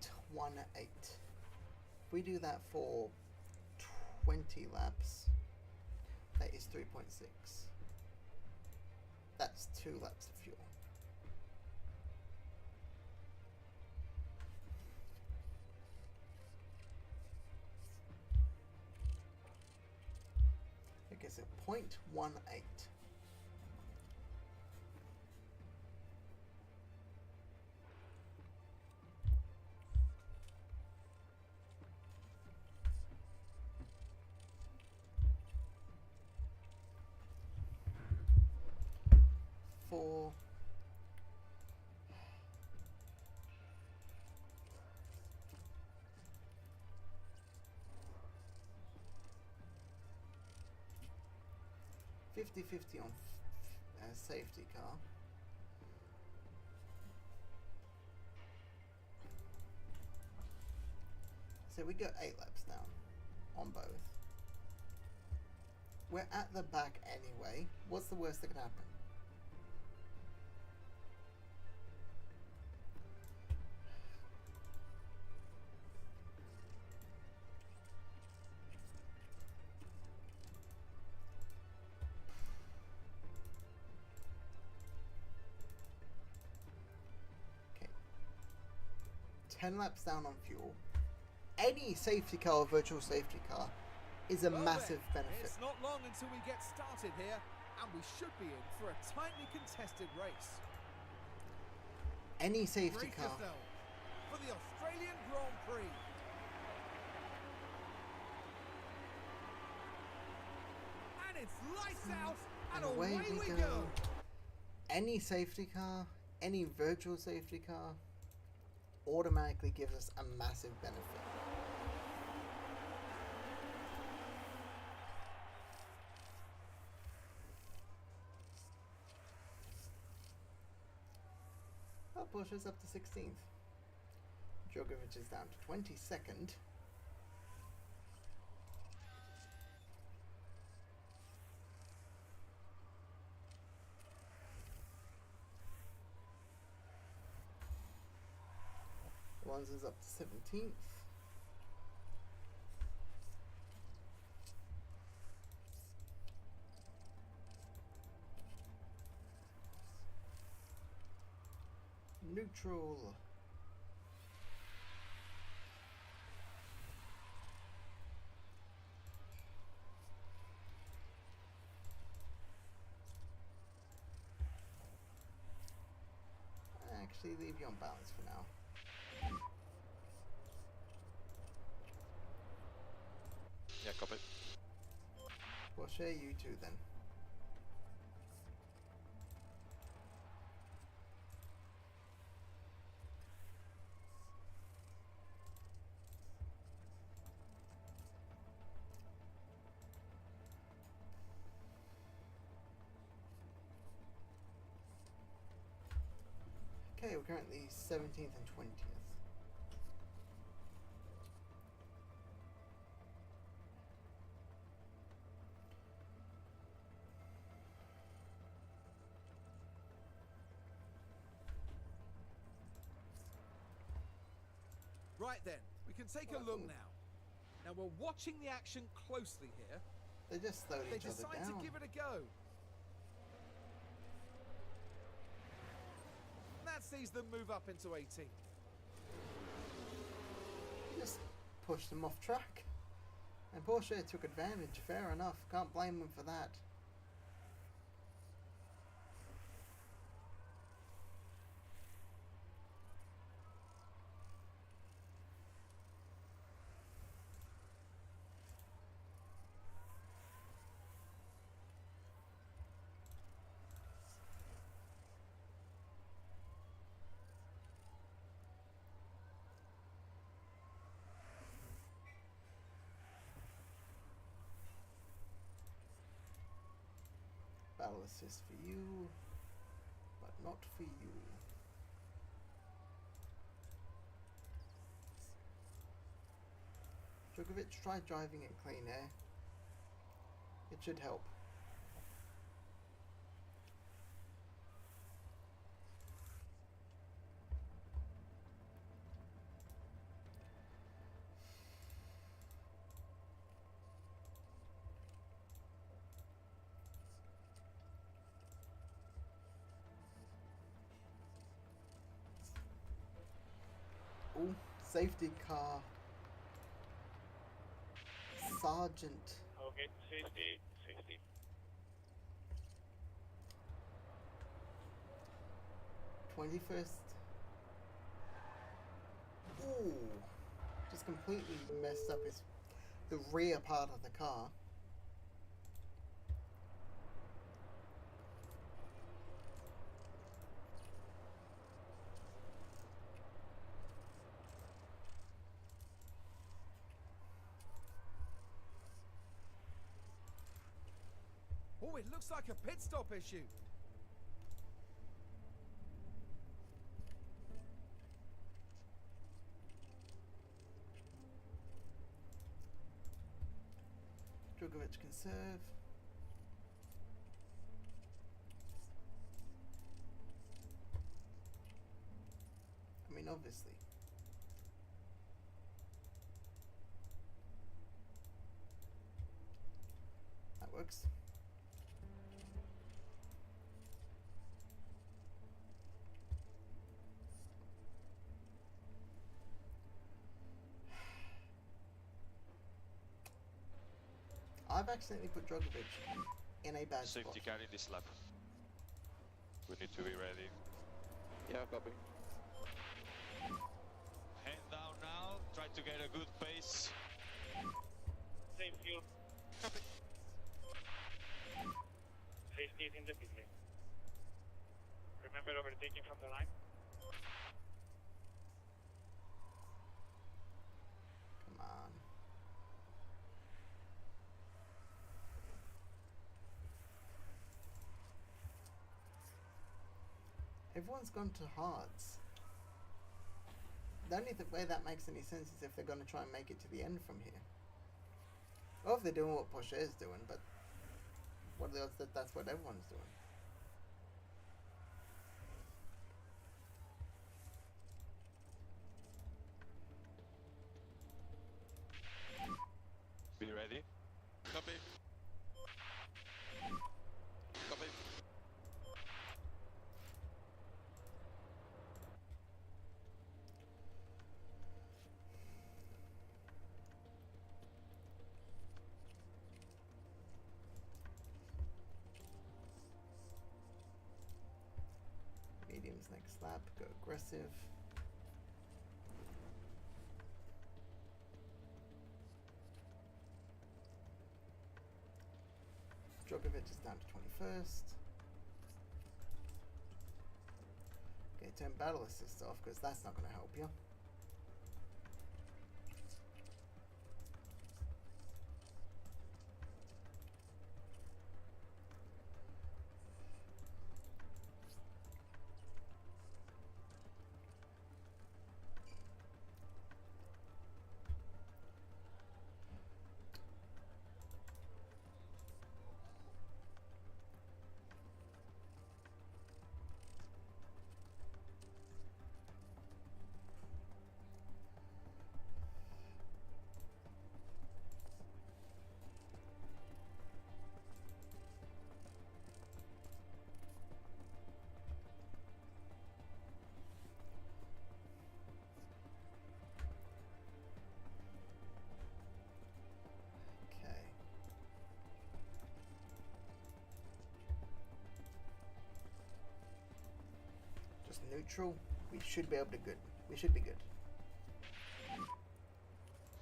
If we do that for 20 laps, that is 3.6. That's 2 laps of fuel. Okay, so 0.18. For 50-50 on safety car. So we got 8 laps down on both. We're at the back anyway. What's the worst that can happen? Okay. 10 laps down on fuel. Any safety car or virtual safety car is a Well massive then, benefit. It's not long until we get started here, and we should be in for a tightly contested race. Any safety car. Rakersdale for the Australian Grand Prix. And it's lights out, and away we go. Any safety car, any virtual safety car, automatically gives us a massive benefit. Well, Porsche's up to 16th. Djokovic is down to 22nd. Alonso's up to 17th. Neutral. Actually, leave you on balance for now. Yeah, copy. We'll share you two then. Okay, we're currently 17th and 20th. Right then, we can take a look now. Now we're watching the action closely here. They just slowed They each other decide down. to give it a go. And that sees them move up into 18th. Just pushed them off track. And Porsche took advantage, fair enough. Can't blame them for that. Battle assist for you, but not for you. Djokovic, try driving in clean air. It should help. Ooh, safety car. Sergeant. Okay, safety, safety. 21st. Ooh, just completely messed up the rear part of the car. Oh, it looks like a pit stop issue. Djokovic can serve. I mean, obviously. That works. I've accidentally put Djokovic in a bad Safety spot. car in this lap. We need to be ready. Yeah, copy. Hand down now. Try to get a good pace. Save fuel. Copy. Safety is in the pit lane. Remember overtaking from the line? Come on. Everyone's gone to hards. The only way that makes any sense is if they're going to try and make it to the end from here. Or if they're doing what Porsche is doing, but what are the odds that that's what everyone's doing? Be ready. Copy. Copy. Mediums next lap, go aggressive. Djokovic is down to 21st. Okay, turn battle assist off because that's not going to help you. Okay. Just neutral. We should be able to good. We should be good.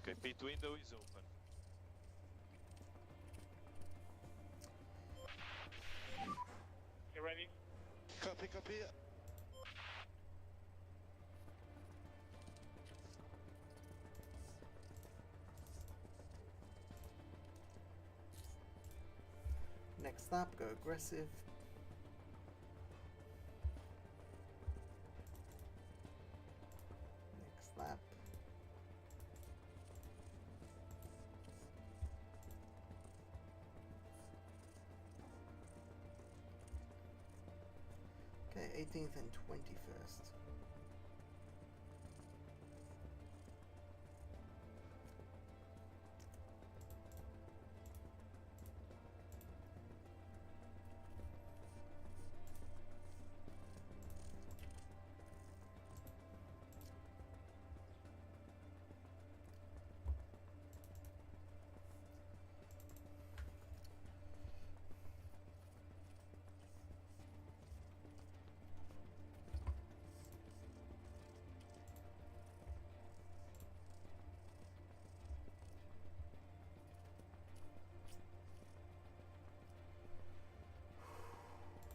Okay, pit window is open. You ready? Copy, copy. Next lap, go aggressive. Next lap. Okay, 18th and 21st.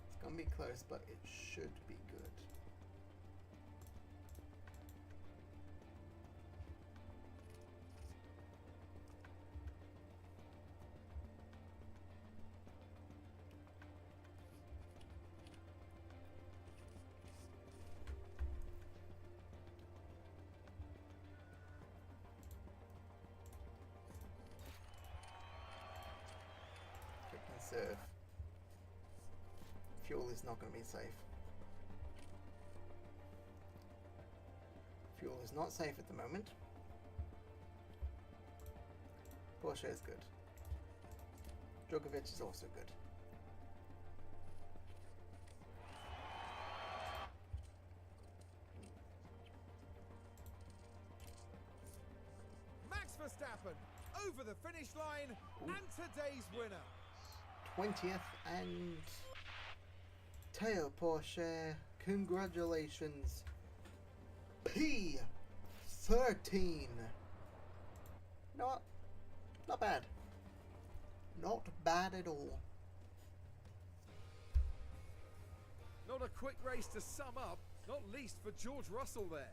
It's gonna be close, but it should be good. Quick conserve. Fuel is not going to be safe. Fuel is not safe at the moment. Porsche is good. Djokovic is also good. Max Verstappen over the finish line and today's winner. 20th and Teo Porsche, congratulations. P13. You know what? Not bad. Not bad at all. Not a quick race to sum up, not least for George Russell there.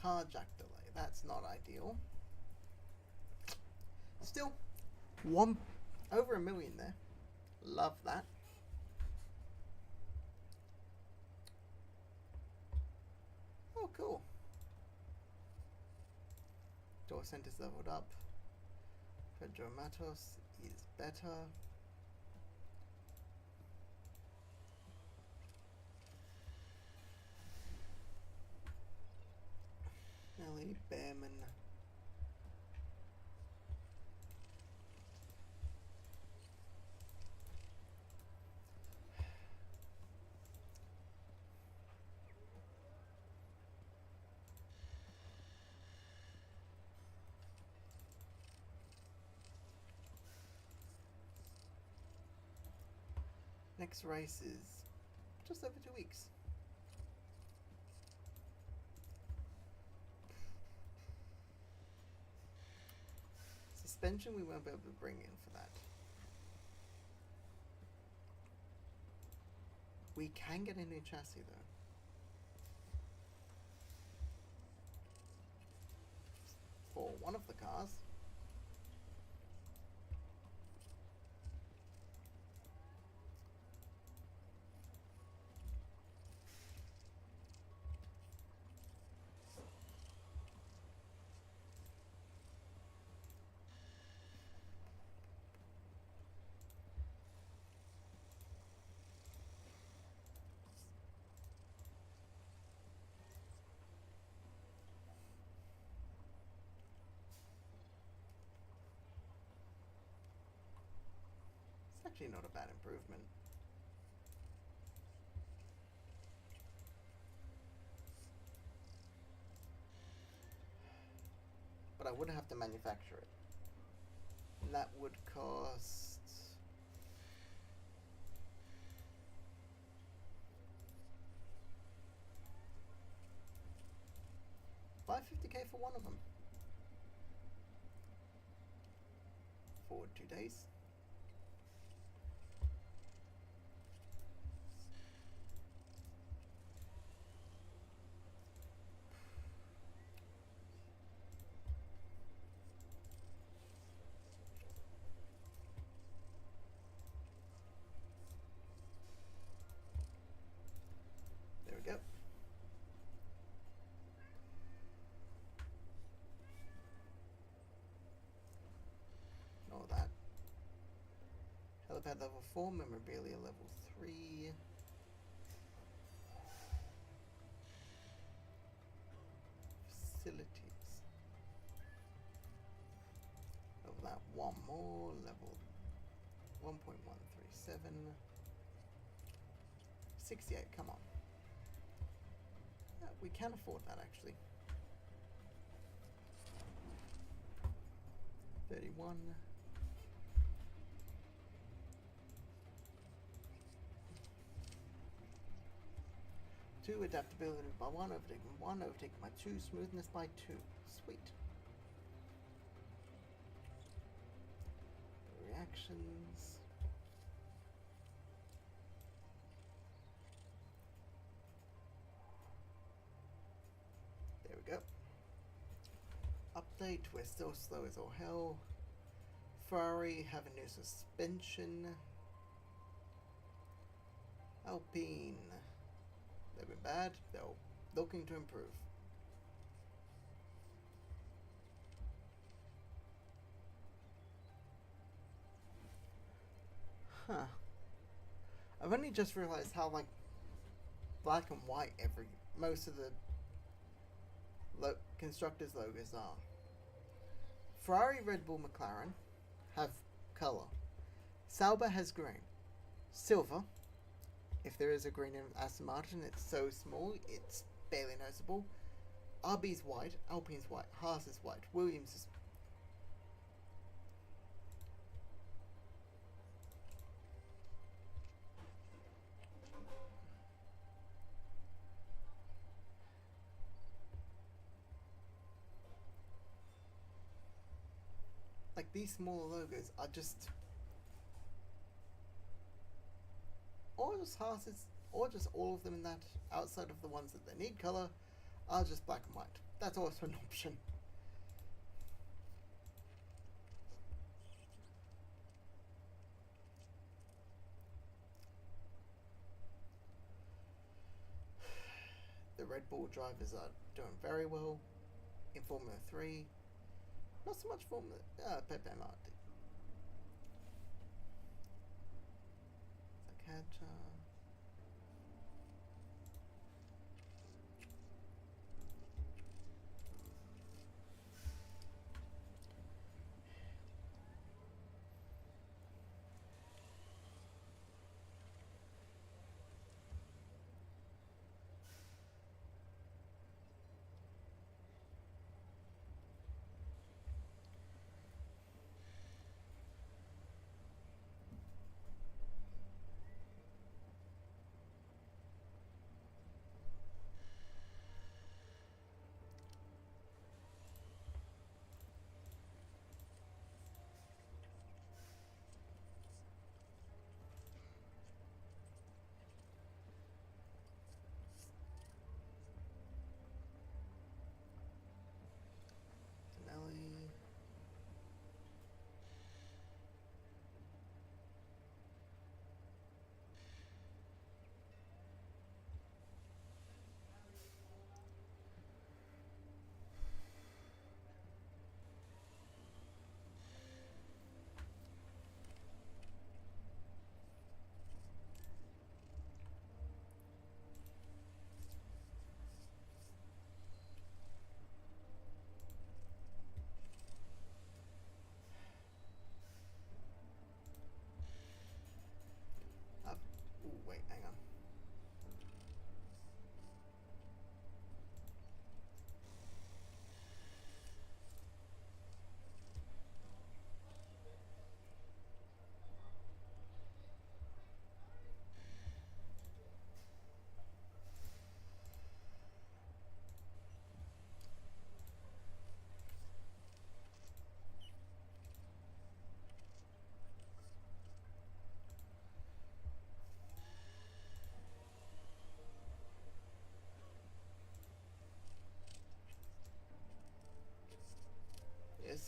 Car jack delay. That's not ideal. Still, over 1 million there. Love that. Oh, cool. Door center's leveled up. Pedro Matos is better. Nelly Behrman. Next race is just over 2 weeks. Suspension we won't be able to bring in for that. We can get a new chassis though. For one of the cars. Actually not a bad improvement. But I would have to manufacture it. And that would cost... 550k for one of them. Forward 2 days. There we go. Ignore that. Helipad level 4, memorabilia level 3. Facilities. Level that one more, level 1.137. 68, come on. Yeah, we can afford that actually. 31. Two, adaptability by 1, overtaking 1, overtaking by 2, smoothness by 2. Sweet. Reactions. There we go. Update, we're still slow as all hell. Ferrari have a new suspension. Alpine. They've been bad, they're looking to improve. Huh. I've only just realized how like black and white most of the constructors logos are. Ferrari, Red Bull, McLaren have color. Sauber has green. Silver, if there is a green in Aston Martin, it's so small it's barely noticeable. RB's white, Alpine's white, Haas is white, Williams is... Like these smaller logos are just... Or just Haas's, or just all of them in that, outside of the ones that they need color, are just black and white. That's also an option. The Red Bull drivers are doing very well in Formula 3. Not so much Formula... Pepe Marti. Catch...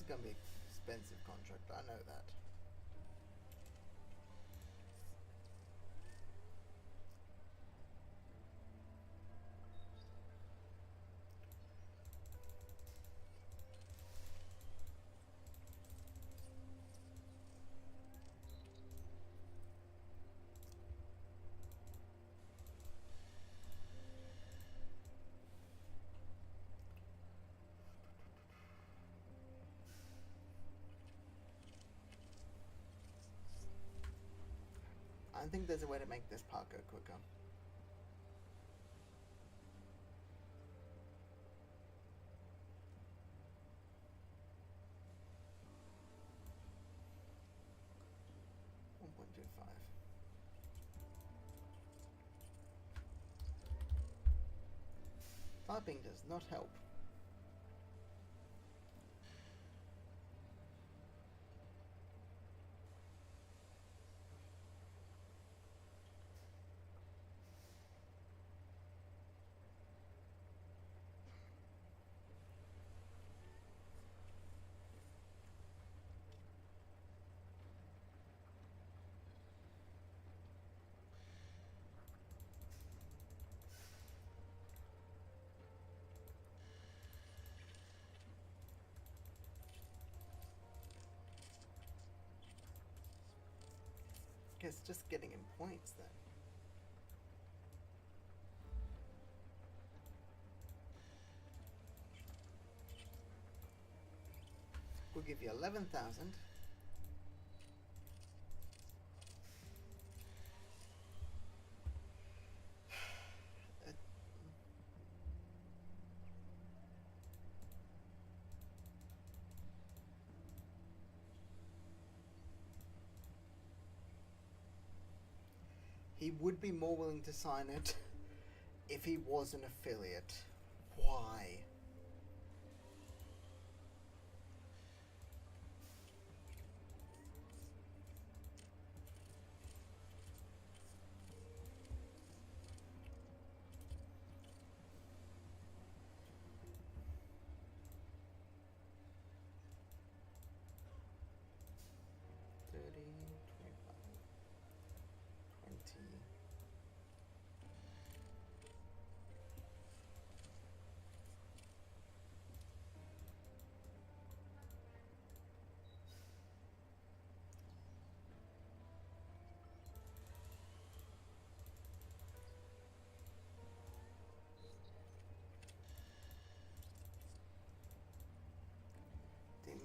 is going to be an expensive contract, I know that. I think there's a way to make this part go quicker. Typing does not help. Guess just getting in points then. We'll give you 11,000. He would be more willing to sign it if he was an affiliate. Why?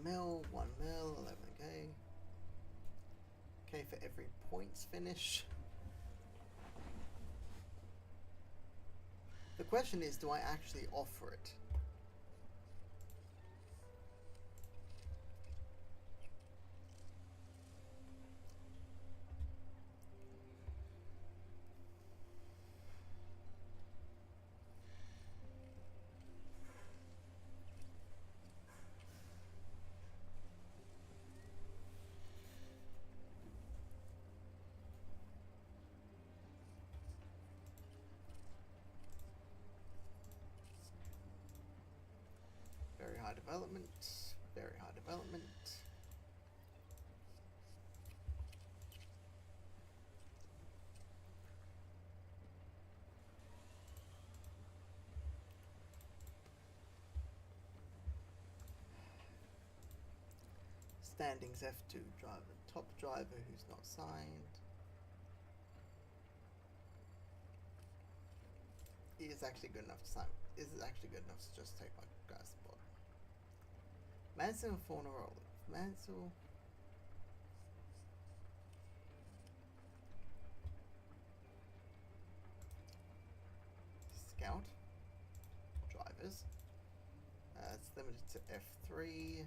Mil, 1 mil, 11k. K for every points finish. The question is, do I actually offer it? Very high development, very high development. Standings F2 driver, top driver who's not signed. He is actually good enough to sign. Is actually good enough to just take my guy's spot. Mansell and Fornarola. Mansell. Scout. Drivers. It's limited to F3.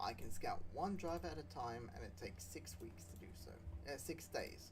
I can scout one driver at a time, and it takes 6 weeks to do so. 6 days.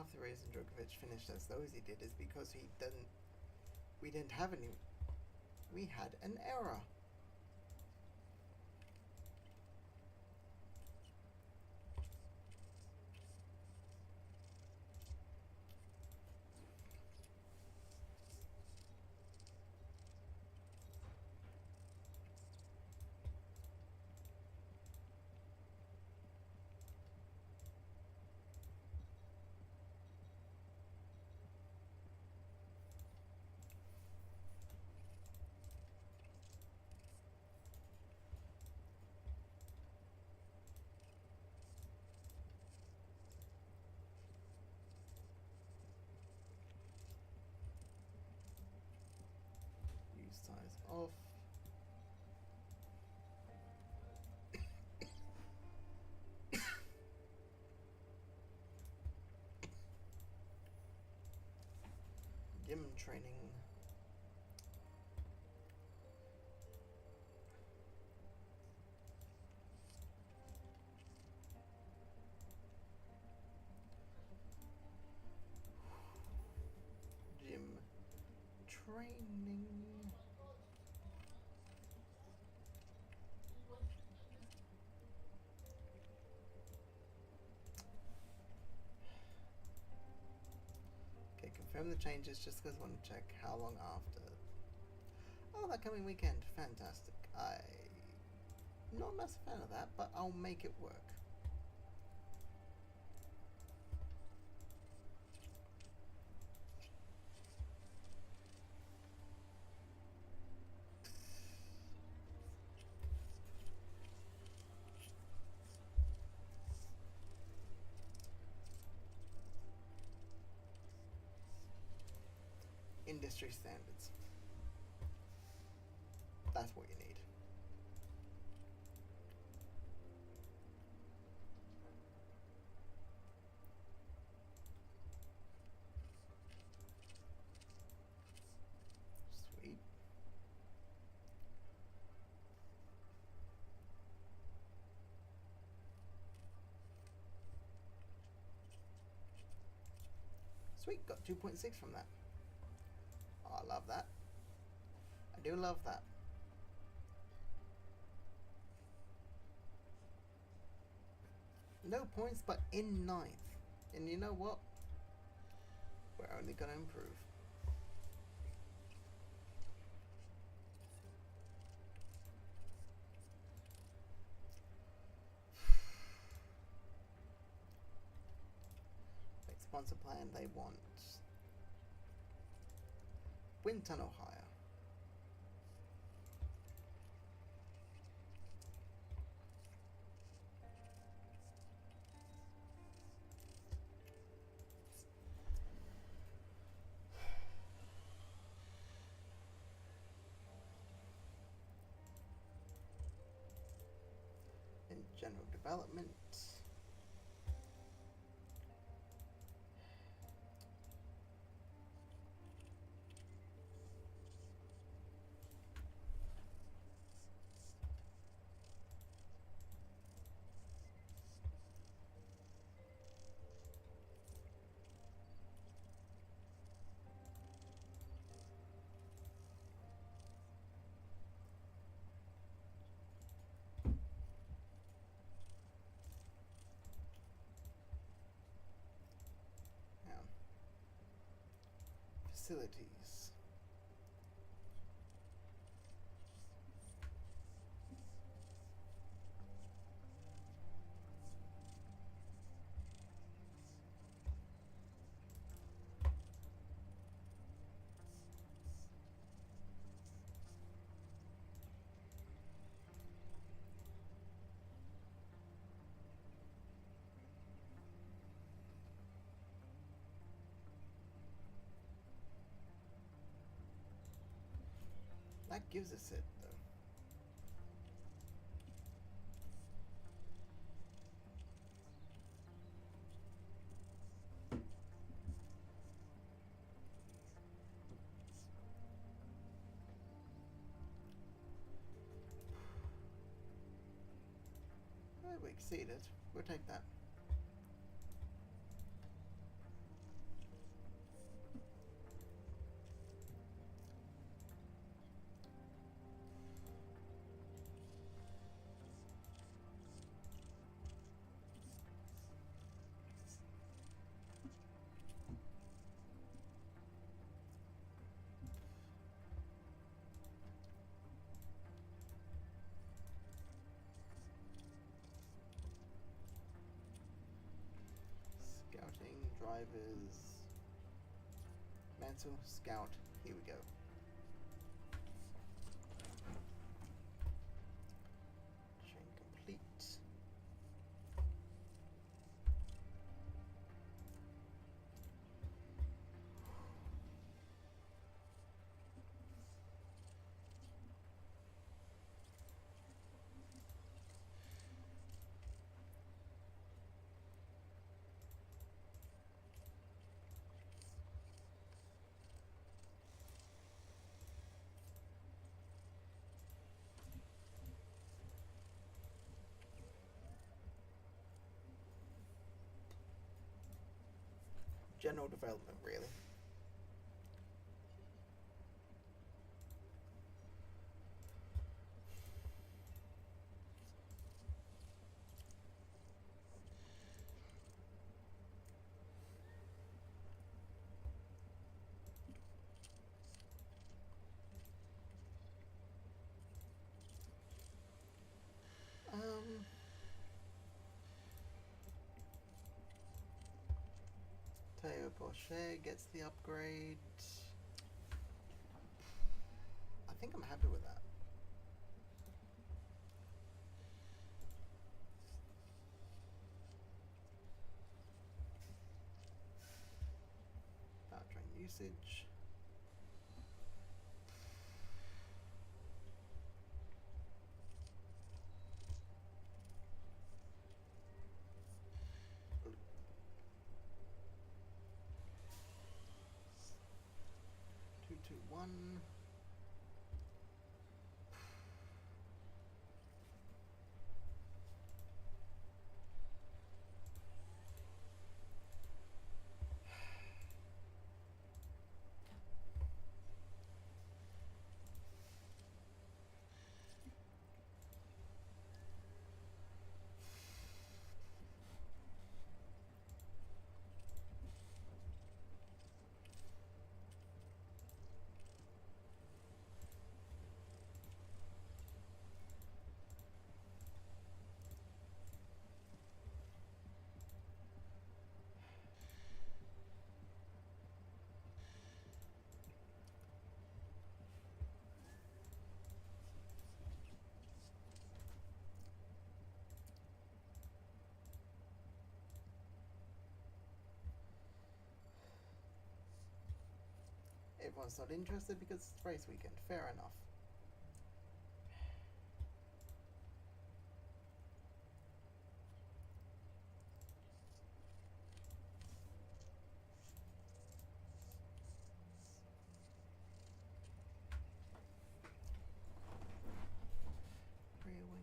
half the reason Djokovic finished as low as he did is because we didn't have any. We had an error. Size off. Gym training. Gym training. Confirm the changes just because I want to check how long after. Oh, that coming weekend. Fantastic. I'm not a massive fan of that, but I'll make it work. Industry standards. That's what you need. Sweet. Sweet, got 2.6 from that. Oh, I love that. I do love that. No points, but in 9th. And you know what? We're only going to improve. Wait, sponsor plan, they want wind tunnel hire. In general development. Facilities. That gives us it, though. Well, we exceeded. We'll take that. Drivers. Mantle, Scout. Here we go. Chain complete. General development, really. Teo Porsche gets the upgrade. I think I'm happy with that. Powertrain usage. One. Everyone's not interested because it's race weekend. Fair enough. Rear wing.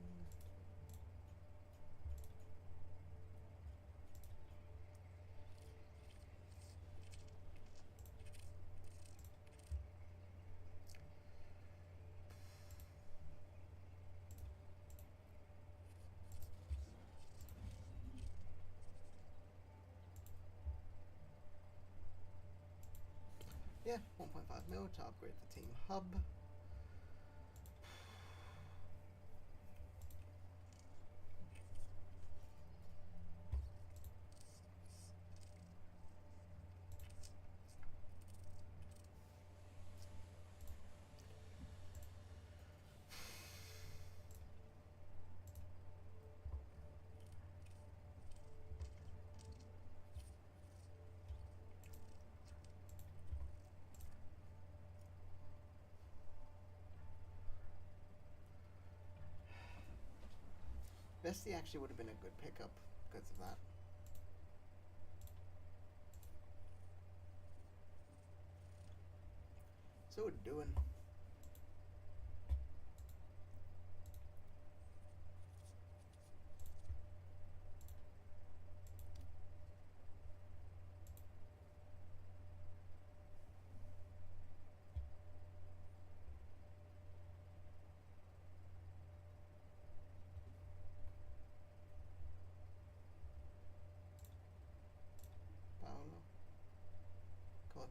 Yeah, 1.5 mil to upgrade the team hub. Vesty actually would have been a good pickup because of that. So we're doing.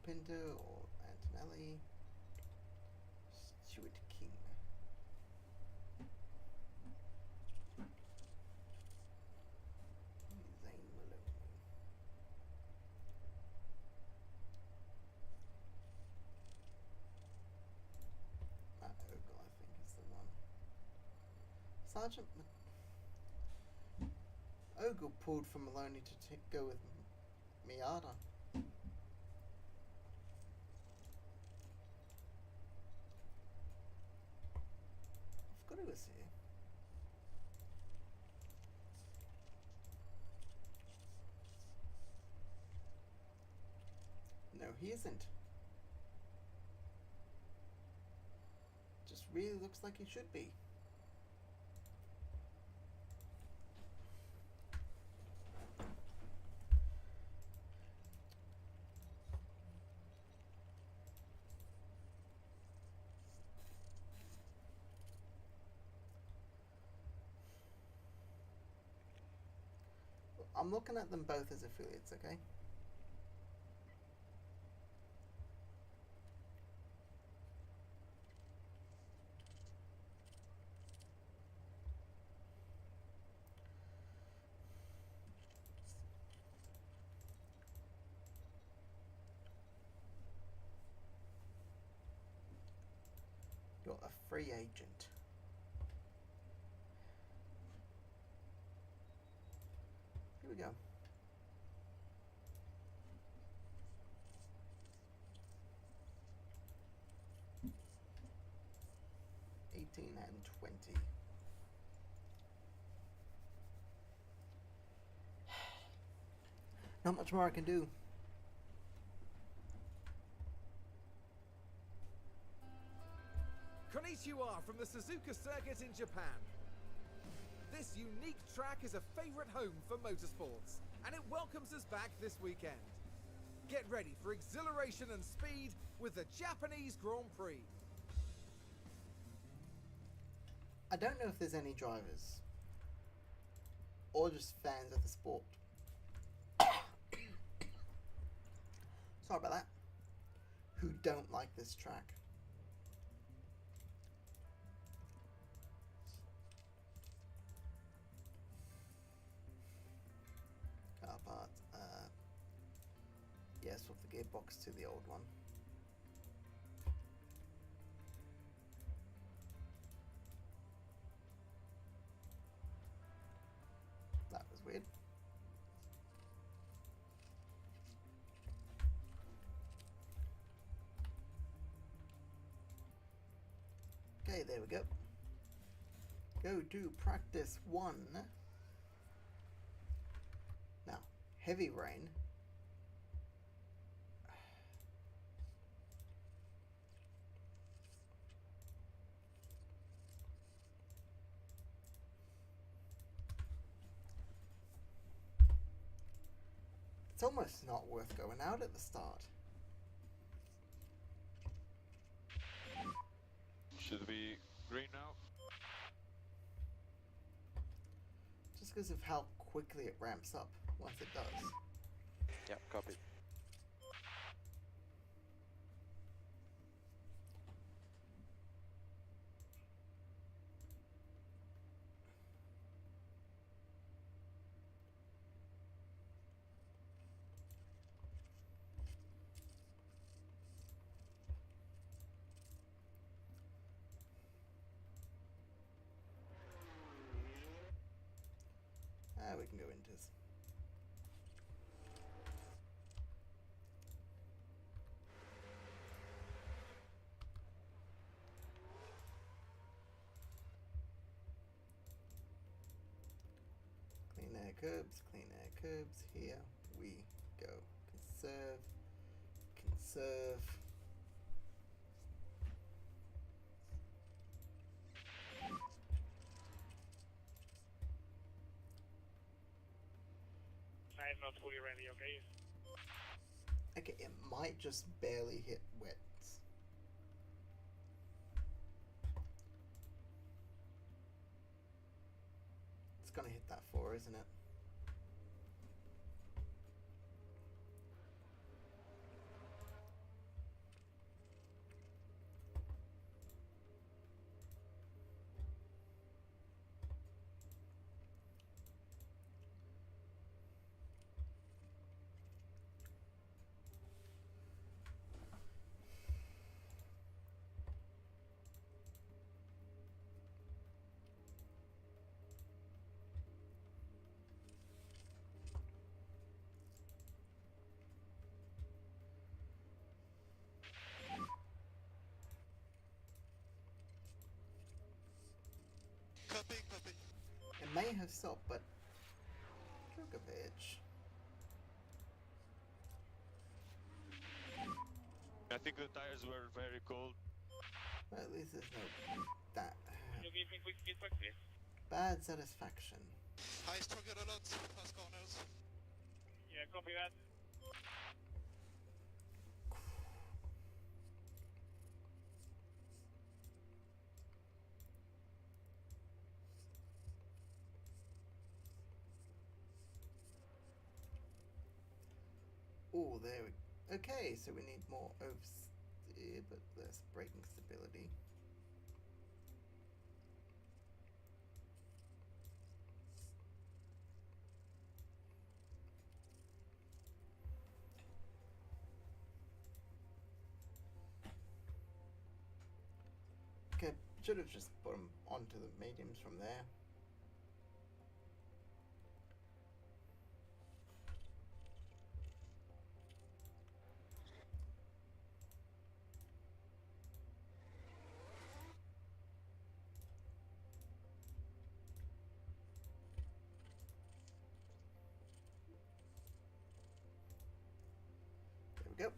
Pinto or Antonelli. Stuart King. Zane Maloney. Sergeant Ogle pulled for Maloney to go with Miata. I forgot he was here. No, he isn't. Just really looks like he should be. I'm looking at them both as affiliates, okay? You're a free agent. Here we go. $18 and $20. Not much more I can do. Konnichiwa from the Suzuka Circuit in Japan. This unique track is a favourite home for motorsports, and it welcomes us back this weekend. Get ready for exhilaration and speed with the Japanese Grand Prix. I don't know if there's any drivers or just fans of the sport. Sorry about that. Who don't like this track. Car parts. Yeah, swap the gearbox to the old one. That was weird. Okay, there we go. Go to practice 1. Now, heavy rain. It's almost not worth going out at the start. Should be green now? Just because of how quickly it ramps up once it does. Yeah, copy. We can go into this. Clean air curbs, clean air curbs. Here we go. Conserve, conserve. I'm not fully ready, okay? Okay, it might just barely hit wets. It's gonna hit that 4, isn't it? may have stopped, but Djokovic. I think the tires were very cold. Well, at least there's no that Can you give me quick feedback, please? bad satisfaction. I struggled a lot past corners. Yeah, copy that. Oh, there we. Okay, so we need more oversteer, but less braking stability. Okay, should have just put them onto the mediums from there. There we go.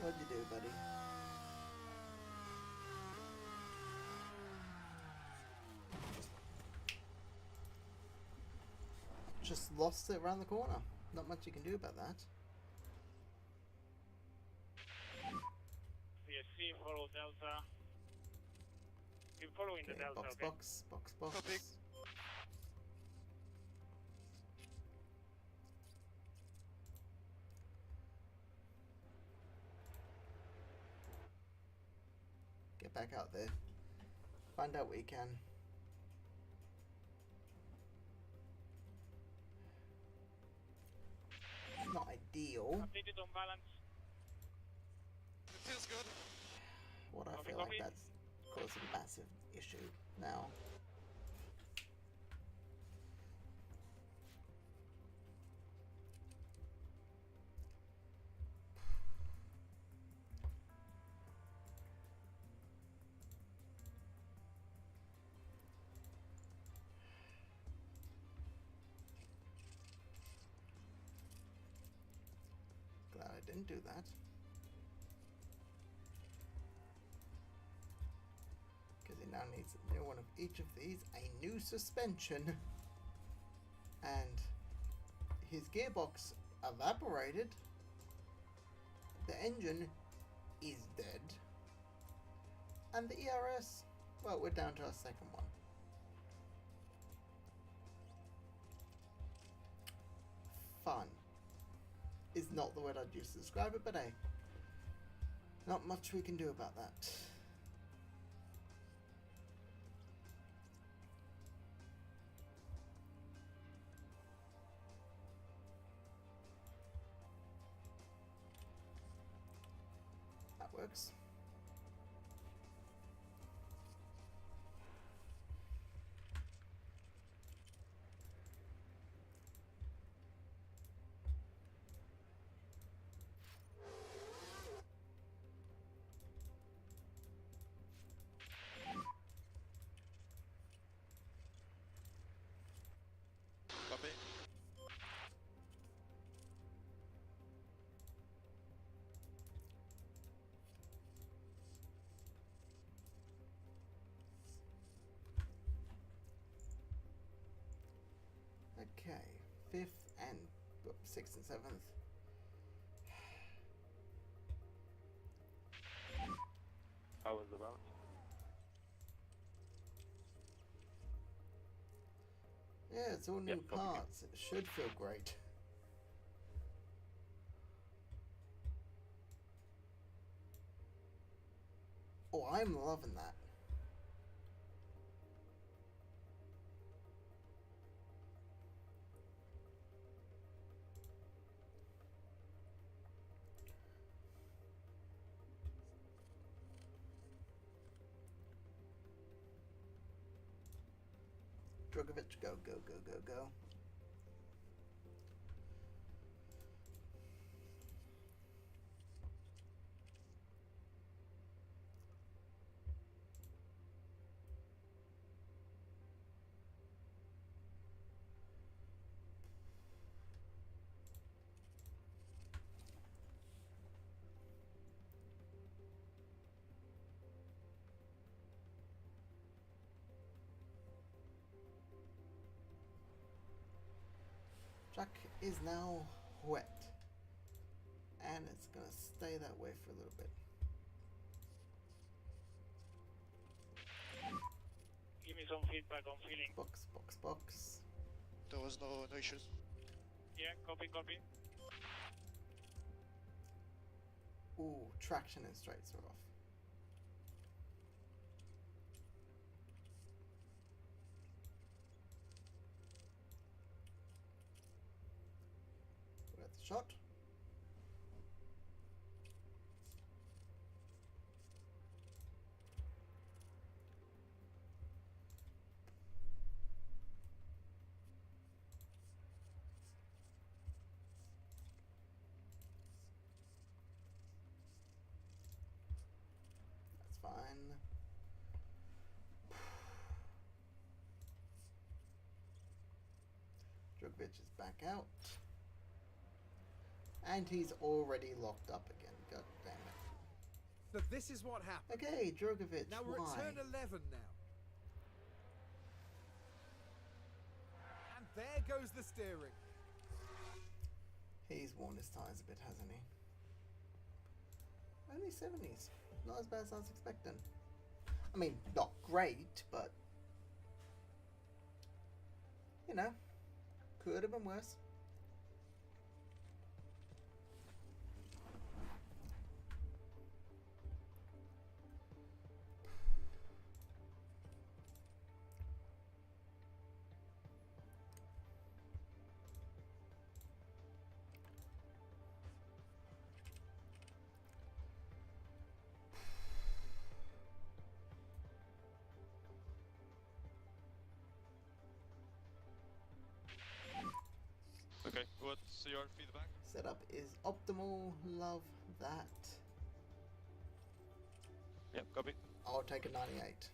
What'd you do, buddy? Just lost it around the corner. Not much you can do about that. CSC, follow Delta. Keep following the Okay, Delta, box, okay? box. Copy. Get back out there. Find out what you can. It's not ideal. Updated on balance. It feels good. What I Copy, feel copy. like that's causing a massive issue now. Glad I didn't do that. Because he now needs a new one of each of these, a new suspension, and his gearbox evaporated. The engine is dead. And the ERS, well, we're down to our second one. Fun is not the word I'd use to describe it, but hey, not much we can do about that. That works. Copy. Okay, 5th and 6th and 7th. How was the bounce? Yeah, it's all new Yep, copy. parts. It should feel great. Oh, I'm loving that. Drogovic, go, go, go, go, go. Track is now wet, and it's gonna stay that way for a little bit. Give me some feedback on feeling. Box, box, box. There was no issues. Yeah, copy, copy. Ooh, traction and straights are off. We're at the shot. That's fine. Drogovic is back out. And he's already locked up again. God damn it. So this is what happened. Okay, Drogovic, Now we're why? at turn 11 now. And there goes the steering. He's worn his tyres a bit, hasn't he? Only 70s. Not as bad as I was expecting. I mean, not great, but... You know, could have been worse. Okay, what's your feedback? Setup is optimal. Love that. Yep, copy. I'll take a 98.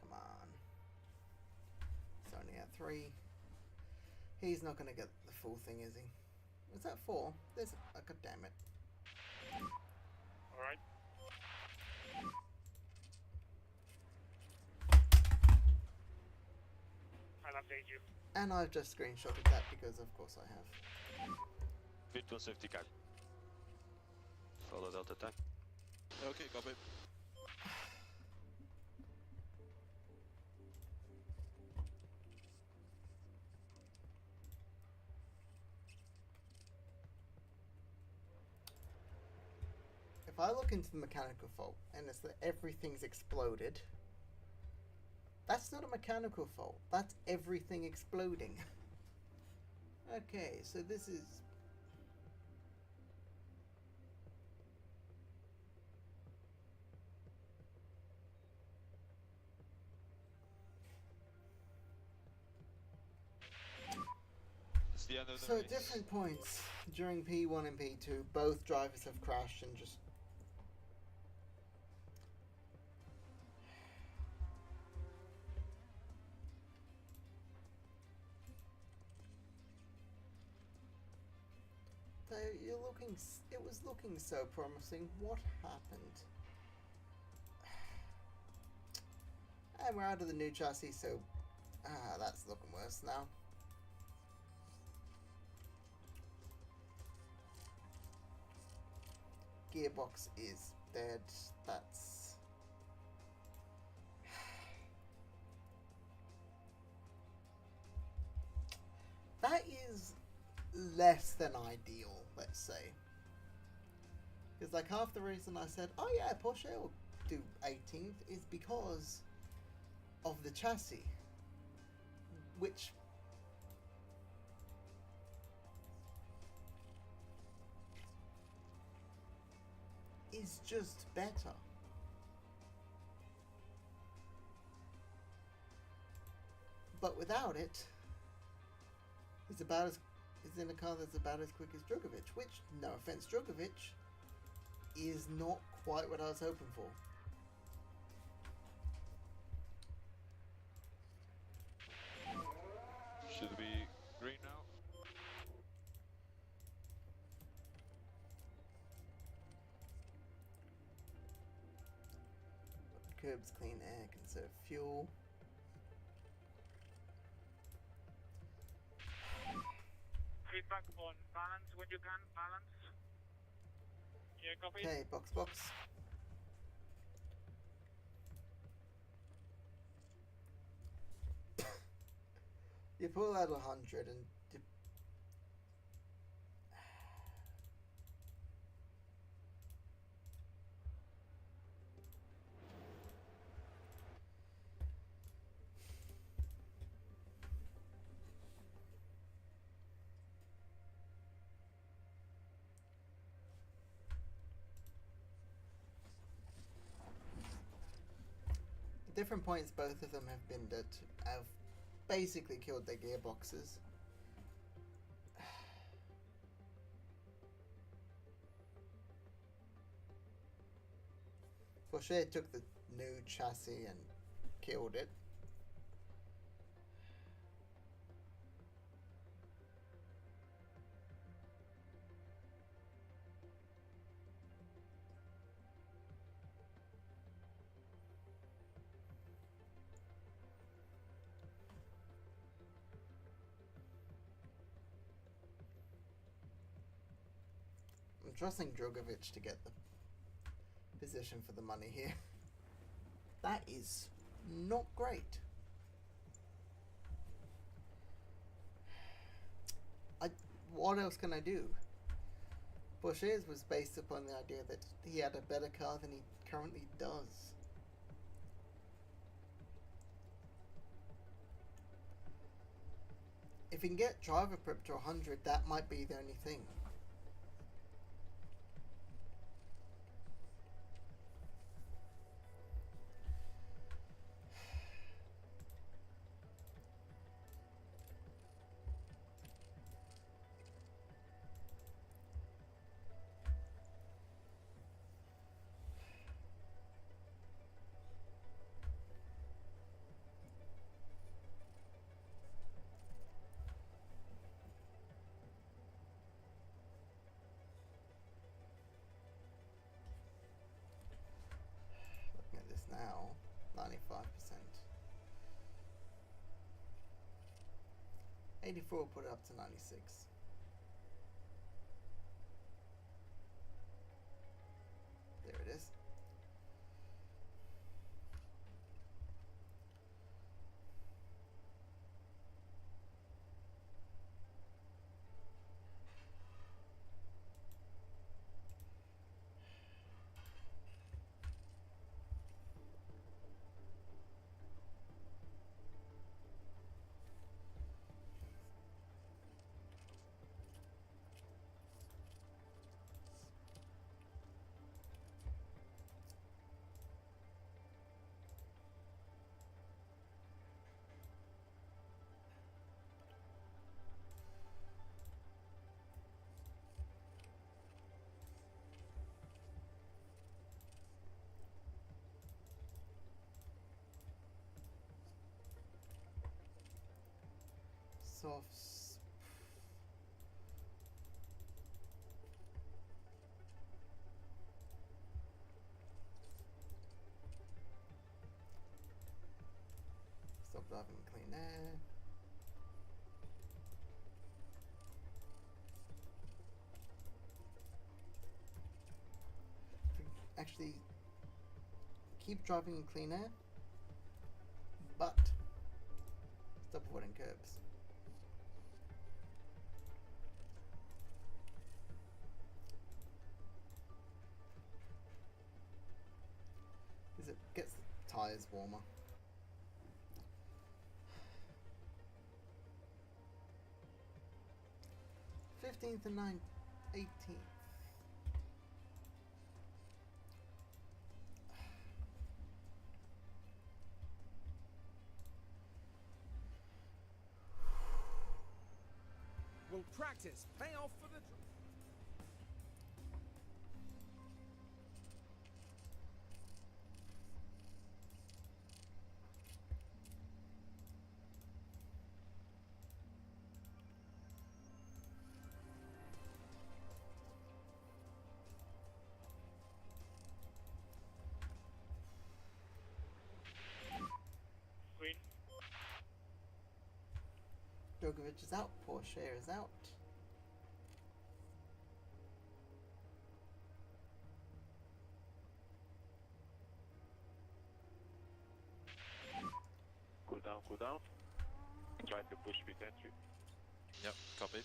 Come on. It's only at 3. He's not going to get the full thing, is he? Was that 4? There's a... God damn it. Alright. I'll update you. And I've just screenshotted that because of course I have. Virtual safety car. Follow Delta time. Okay, copy. If I look into the mechanical fault and it's that everything's exploded, that's not a mechanical fault. That's everything exploding. Okay, so this is... It's the end of the So race. at different points during P1 and P2, both drivers have crashed and just... So you're looking... It was looking so promising. What happened? And we're out of the new chassis, so... that's looking worse now. Gearbox is dead. That's... That is less than ideal, let's say. Because like half the reason I said, oh yeah, Porsche will do 18th is because of the chassis. Which... is just better. But without it, it's about as it's in a car that's about as quick as Drugovich, which, no offense, Drugovich, is not quite what I was hoping for. Should we green now? Curbs, clean air, conserve fuel. Feedback on balance when you can, balance. Yeah, copy. Okay, box. You pull out 100 and at different points, both of them have been that have basically killed their gearboxes. Porsche took the new chassis and killed it. I'm trusting Drugovich to get the position for the money here. That is not great. What else can I do? Porsche's was based upon the idea that he had a better car than he currently does. If he can get driver prep to 100, that might be the only thing. Looking at this now, 95%. 84 will put it up to 96. There it is. offs. Stop driving clean air. Actually, keep driving in clean air, but stop avoiding curbs. As it gets the tires warmer. '15th and 18th. Will practice pay off for the... Green. Djokovic is out, Porsche is out. Cool down, cool down. Try to push with entry. Yep, copy.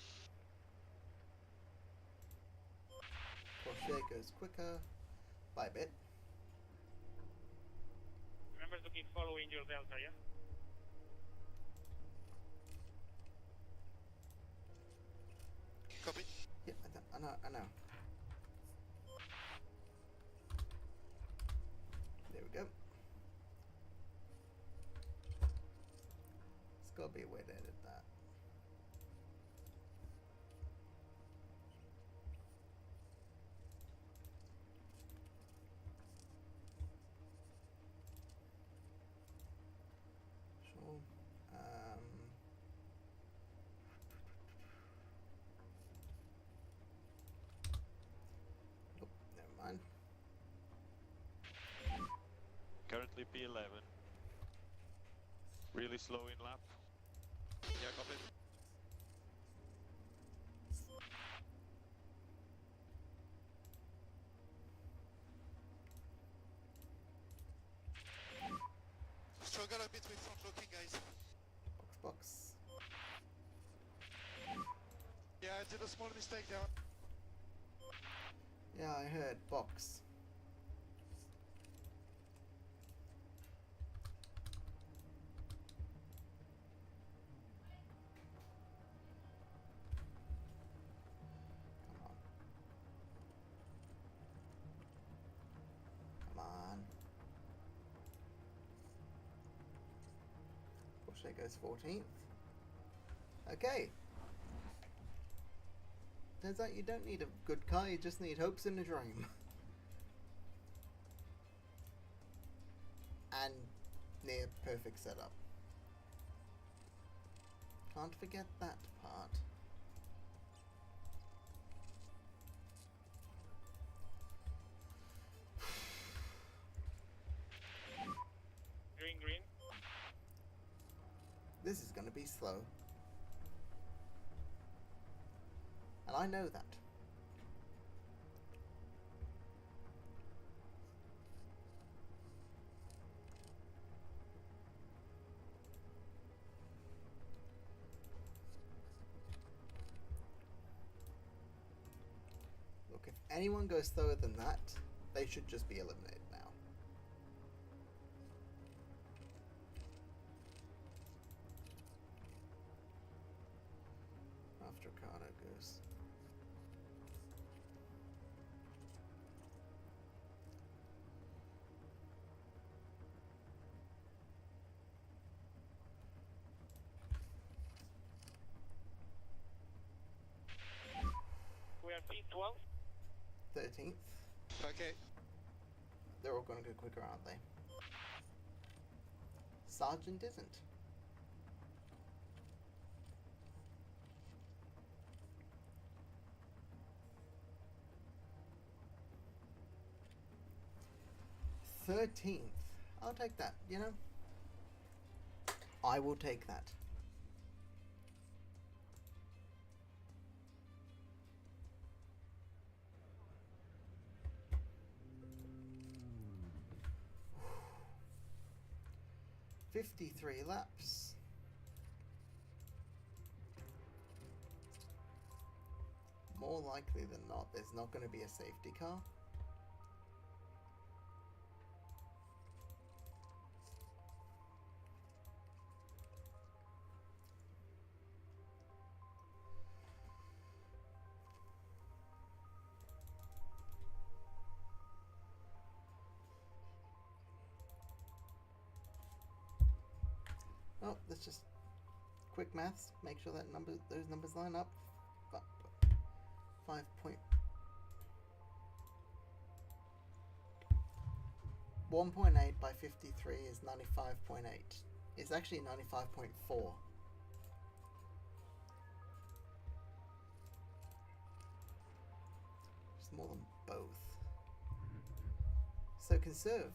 Porsche goes quicker by a bit. Remember to keep following your delta, yeah? Copy. Yeah, I know. There we go. There's gotta be a way to edit that. Sure. Nope, never mind. Currently P11. Really slow in lap. Yeah, copy. Struggle a bit with front looking, guys. Box. Yeah, I did a small mistake there. Yeah, I heard box. Come on. Porsche goes 14th. Okay. Turns out you don't need a good car, you just need hopes and a dream. And near perfect setup. Can't forget that part. Green, green. This is gonna be slow. And I know that. Look, if anyone goes slower than that, they should just be eliminated now. After Ricardo goes. We are P12. 13th. Okay. They're all going to go quicker, aren't they? Sergeant isn't. 13th. I'll take that, you know? I will take that. $53 laps. More likely than not, there's not going to be a safety car. Oh, let's just quick maths. Make sure that those numbers line up. 1.8 by 53 is 95.8. It's actually 95.4. It's more than both. So conserve.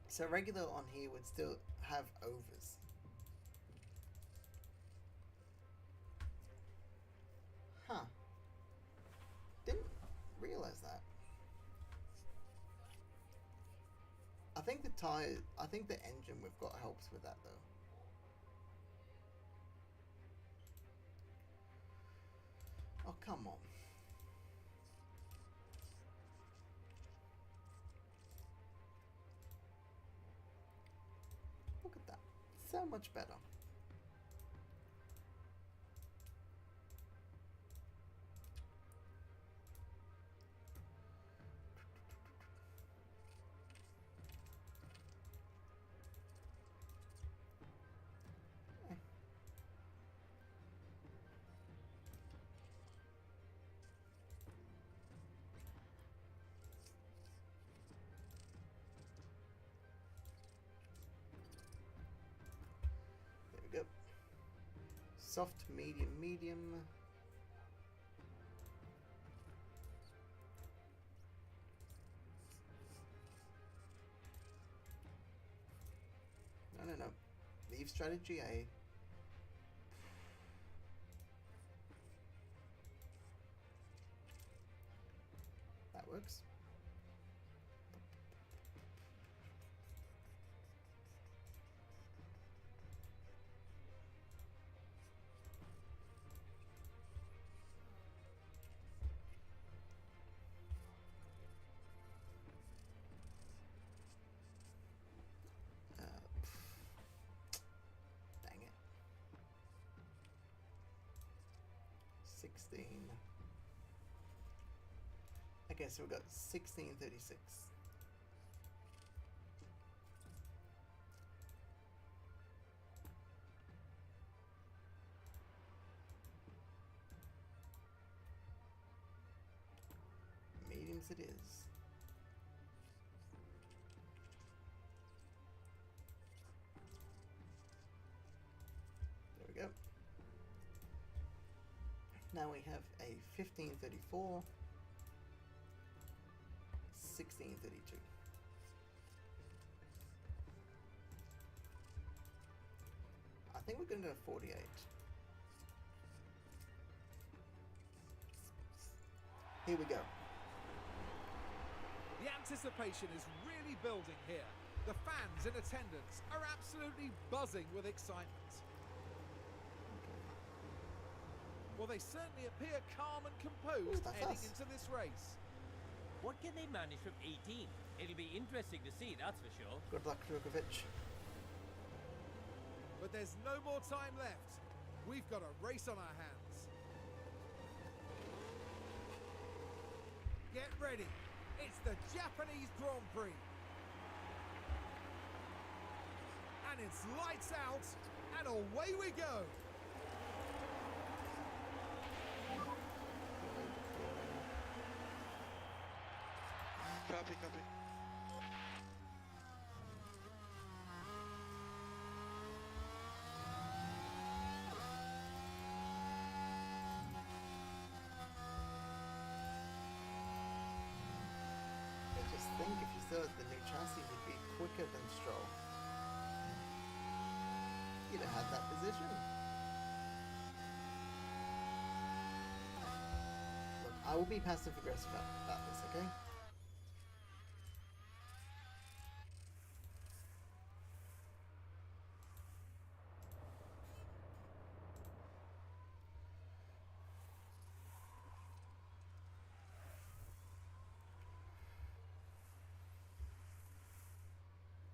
So regular on here would still have overs. Huh. Didn't realize that. I think the engine we've got helps with that though. Oh, come on. Look at that. So much better. Soft, medium, medium. No. Leave strategy A. That works. Dang it. 16. Okay, so we've got 1636. Mediums it is. There we go. Now we have a 1534, 1632. I think we're going to go 48. Here we go. The anticipation is really building here. The fans in attendance are absolutely buzzing with excitement. Well, they certainly appear calm and composed heading into this race. What can they manage from 18? It'll be interesting to see, that's for sure. Good luck, Djokovic. But there's no more time left. We've got a race on our hands. Get ready. It's the Japanese Grand Prix. And it's lights out, and away we go. Copy. I just think if you thought the new chassis would be quicker than Stroll. You'd have had that position. Look, I will be passive aggressive about this, okay?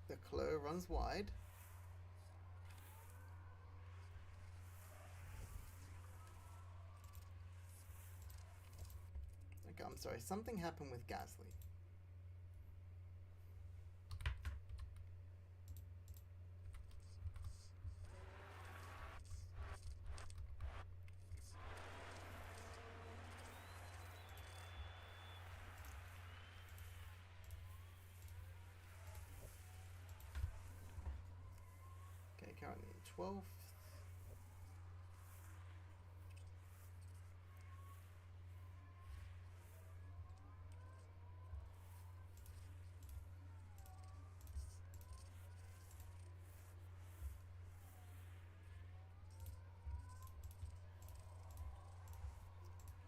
Leclerc runs wide. Okay, I'm sorry, something happened with Gasly. Okay, currently in 12th.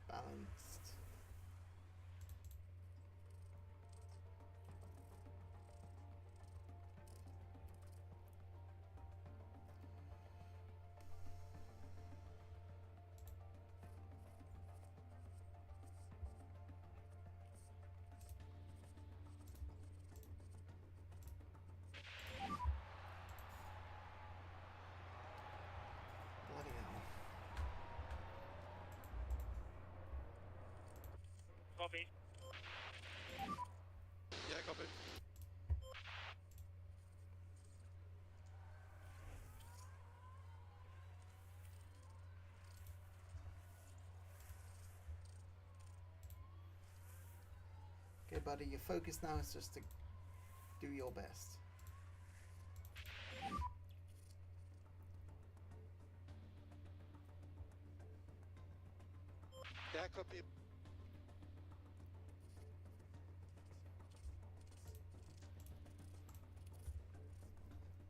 Balanced. Bloody hell. Copy. Yeah, copy. Okay, buddy, your focus now is just to do your best. Yeah, copy.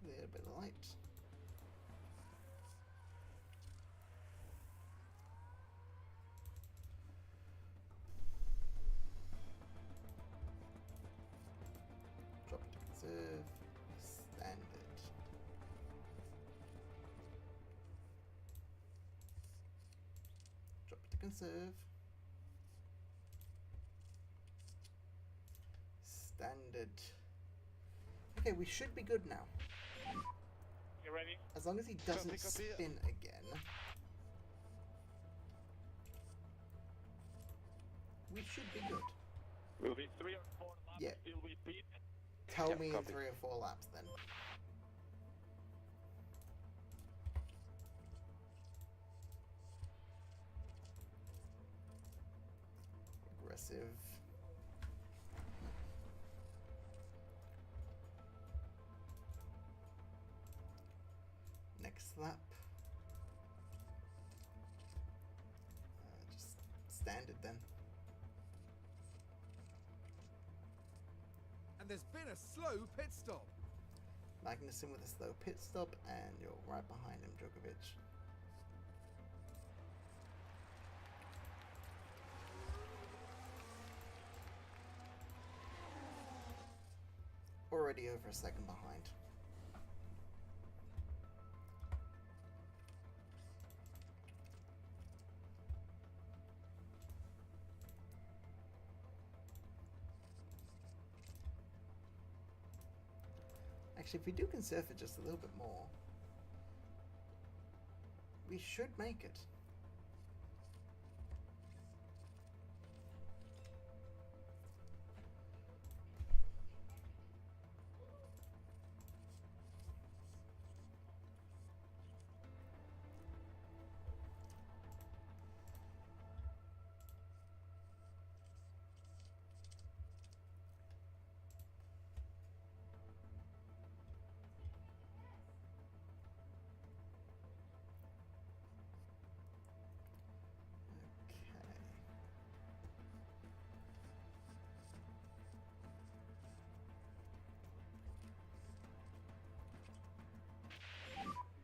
A little bit light. Drop to conserve. Standard. Drop to conserve. Standard. Okay, we should be good now. You ready? As long as he doesn't Copy. spin again. We should be good. Will be 3 or 4 laps Yeah. till we pit. Tell Yeah, me in copy. 3 or 4 laps then. Aggressive. Next lap. Just standard then. And there's been a slow pit stop. Magnussen with a slow pit stop, and you're right behind him, Djokovic. Already over a second behind. Actually, if we do conserve it just a little bit more, we should make it.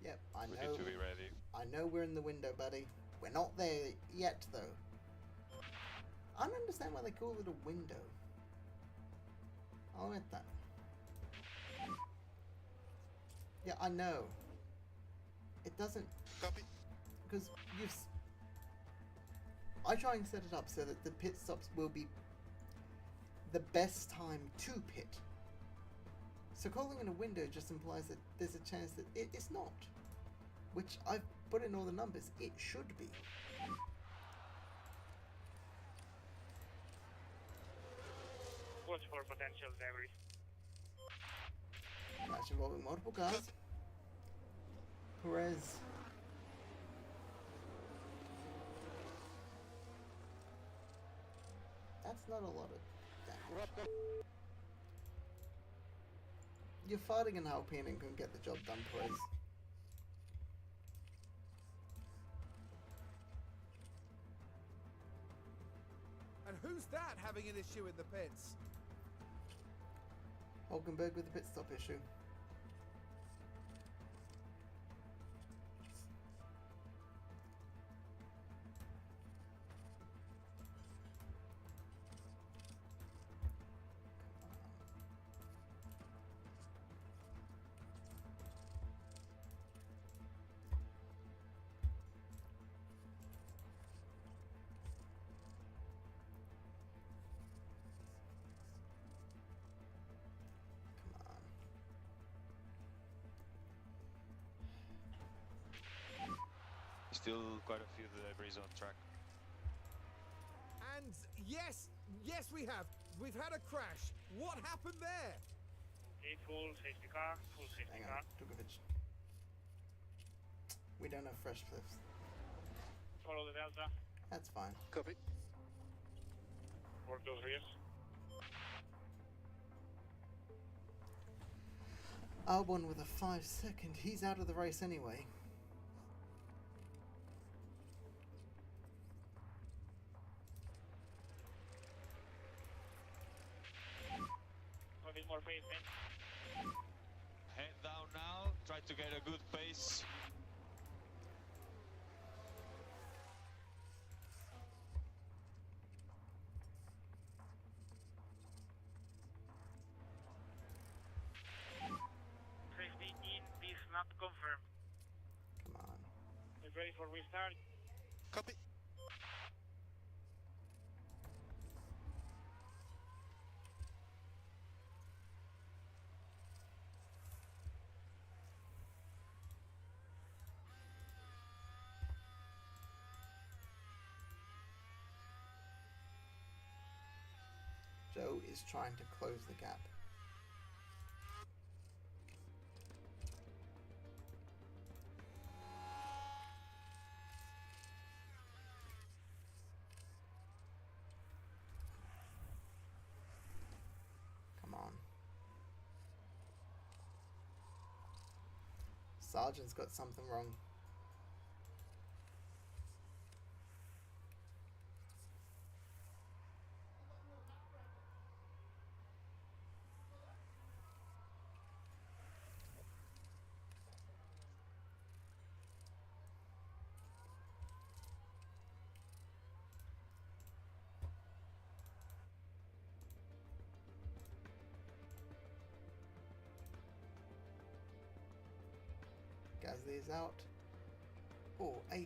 Yep, I We know. need to be ready. I know we're in the window, buddy. We're not there yet, though. I don't understand why they call it a window. I'll admit that. Yeah, I know. It doesn't... Copy. Because I try and set it up so that the pit stops will be the best time to pit. So calling it a window just implies that there's a chance that it's not. Which I've put in all the numbers. It should be. Watch for potential debris. Crash involving multiple cars. Perez. That's not a lot of damage. You're fighting an Alpine and can get the job done, Perez. And who's that having an issue in the pits? Hulkenberg with the pit stop issue. Still quite a few debris on track. And yes, we have. We've had a crash. What happened there? Okay, full safety car, full safety Hang car. on, Dukovic. We don't have fresh flips. Follow the Delta. That's fine. Copy. Work those rears. Albon with a 5-second. He's out of the race anyway. A bit more pace, man. Head down now, try to get a good pace. Safety in, this not confirmed. Come on. Get ready for restart. Copy. Joe is trying to close the gap. Come on. Sergeant's got something wrong. Gasly is out. Oh, 18-19.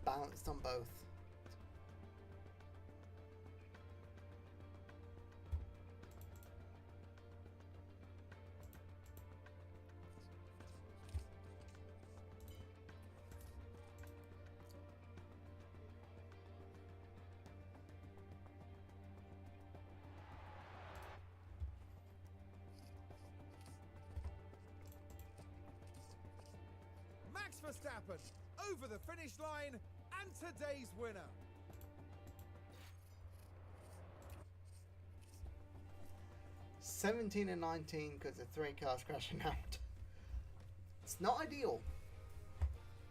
Balanced on both. Max Verstappen over the finish line and today's winner. $17 and $19 because of 3 cars crashing out. It's not ideal.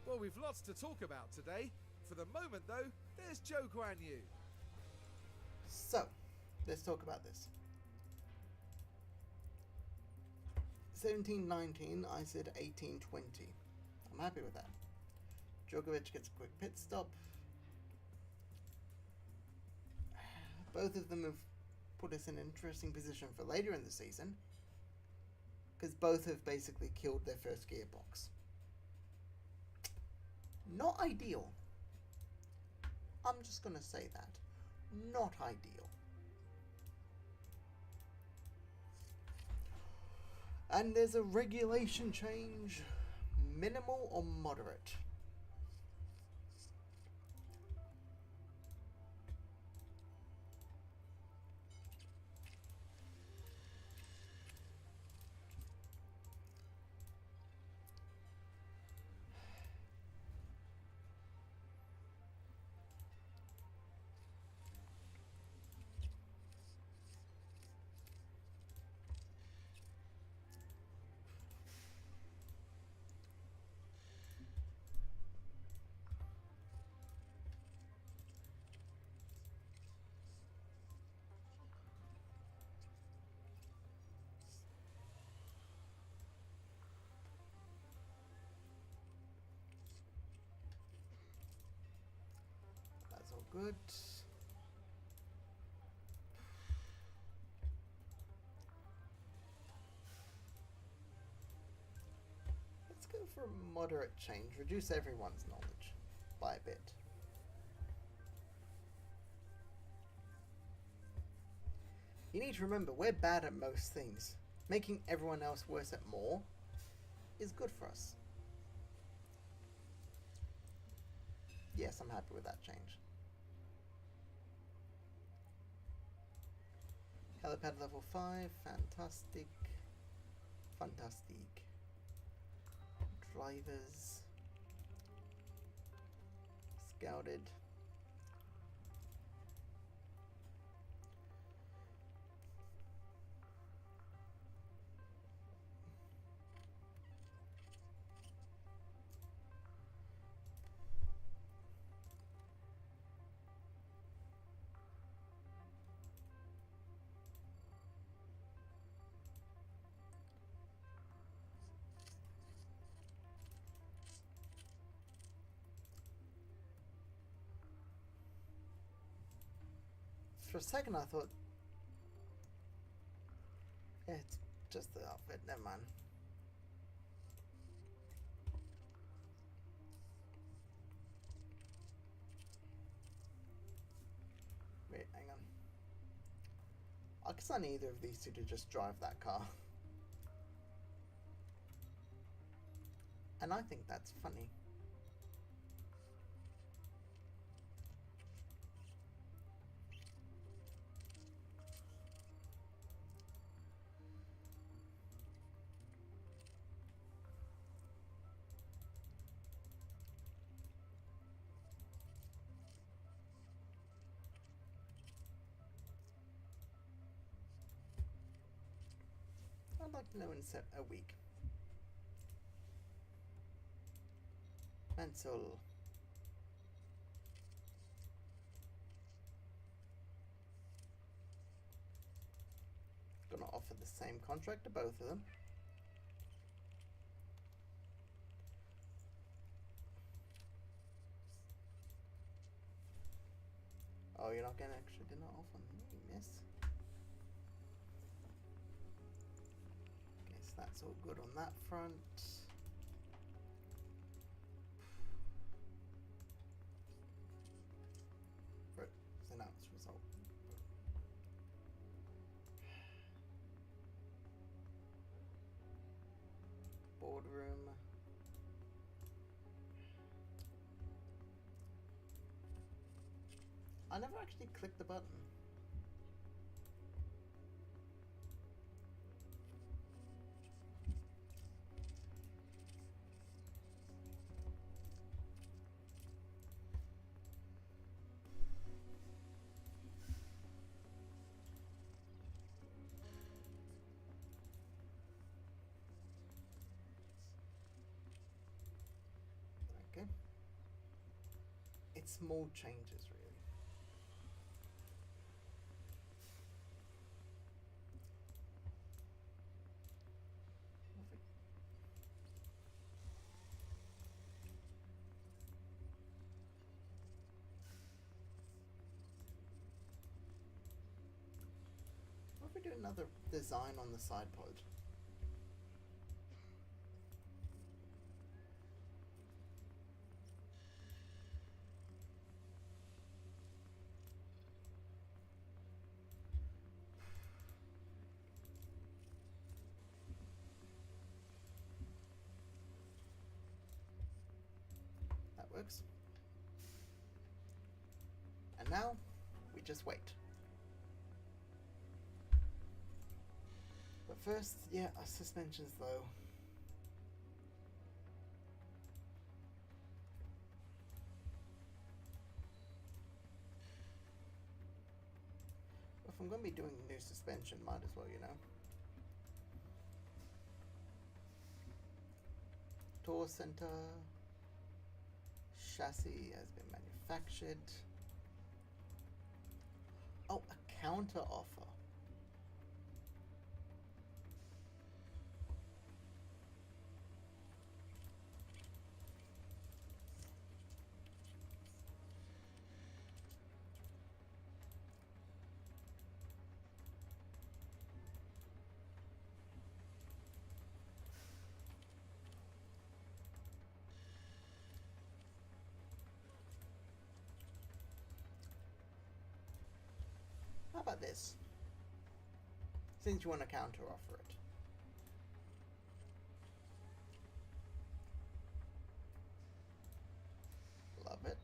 Well, we've lots to talk about today. For the moment, though, there's Zhou Guan Yu. So, let's talk about this. 17-19, I said 18-20. I'm happy with that. Djokovic gets a quick pit stop. Both of them have put us in an interesting position for later in the season, because both have basically killed their first gearbox. Not ideal. I'm just going to say that. Not ideal. And there's a regulation change. Minimal or moderate? That's all good. Let's go for a moderate change. Reduce everyone's knowledge by a bit. You need to remember, we're bad at most things. Making everyone else worse at more is good for us. Yes, I'm happy with that change. Helipad level 5, fantastic. Fantastic. Drivers. Scouted. For a second I thought, yeah, it's just the outfit, never mind. Wait, hang on. I guess I need either of these two to just drive that car. And I think that's funny. I'd like to know in a week. Mansell. Gonna offer the same contract to both of them. Oh, you're not gonna actually do not offer me, miss. Okay, so that's all good on that front. Right, so now it's result. Boardroom. I never actually clicked the button. Okay. It's small changes, really. What if we do another design on the side pod? That works. And now we just wait. But first, yeah, our suspensions though. If I'm going to be doing new suspension, might as well, you know. Torque center. Chassis has been manufactured. Oh, a counter offer. How about this? Since you want to counter offer it. Love it.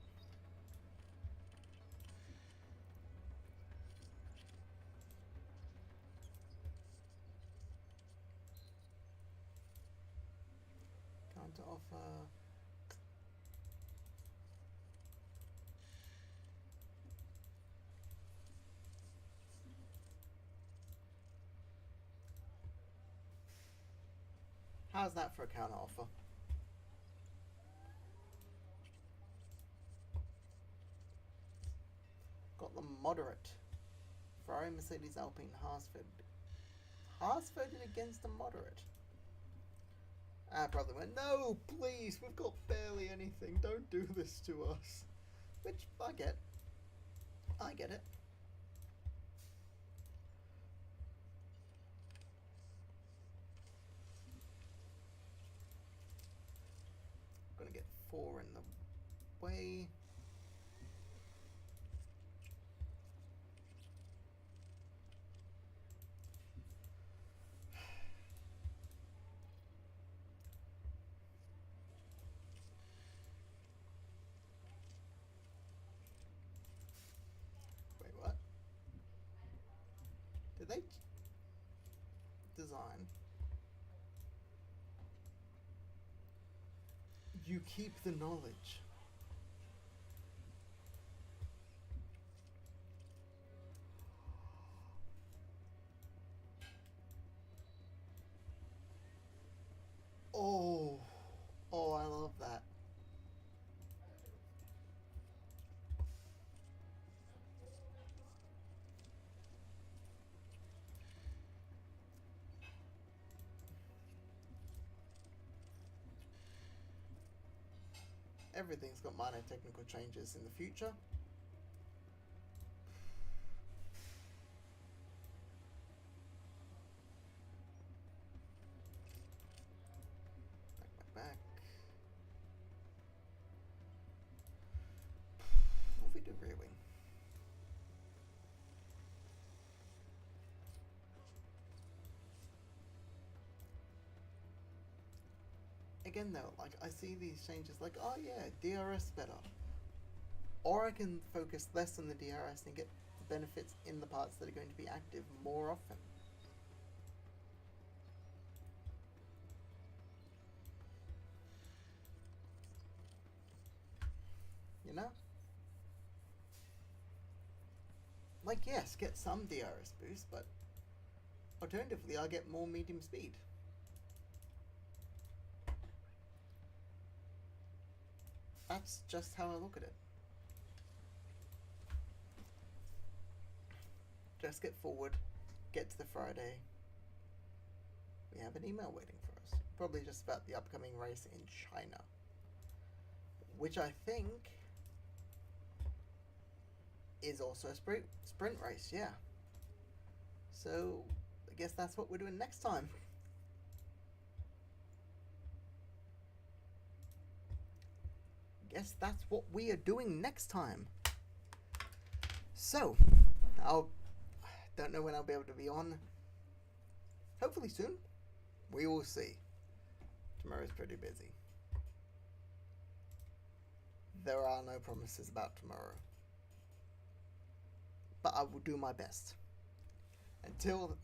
Counter offer. How's that for a counter offer? Got the moderate. Ferrari, Mercedes, Alpine, Harsford. Harsford against the moderate. Ah, brother went, no, please, we've got barely anything. Don't do this to us. Which, I get. I get it. Gonna get 4 in the way. Wait, what? Did they design? You keep the knowledge. Oh, oh, I love that. Everything's got minor technical changes in the future. Back. What if we do rear wing? Again though, like I see these changes like, oh yeah, DRS better. Or I can focus less on the DRS and get the benefits in the parts that are going to be active more often. You know? Like yes, get some DRS boost, but alternatively I'll get more medium speed. That's just how I look at it. just get forward, get to the Friday. We have an email waiting for us. Probably just about the upcoming race in China. Which I think is also a sprint race, yeah. So, I guess that's what we're doing next time. Guess that's what we are doing next time. So, don't know when I'll be able to be on. Hopefully soon. We will see. Tomorrow's pretty busy. There are no promises about tomorrow. But I will do my best. Until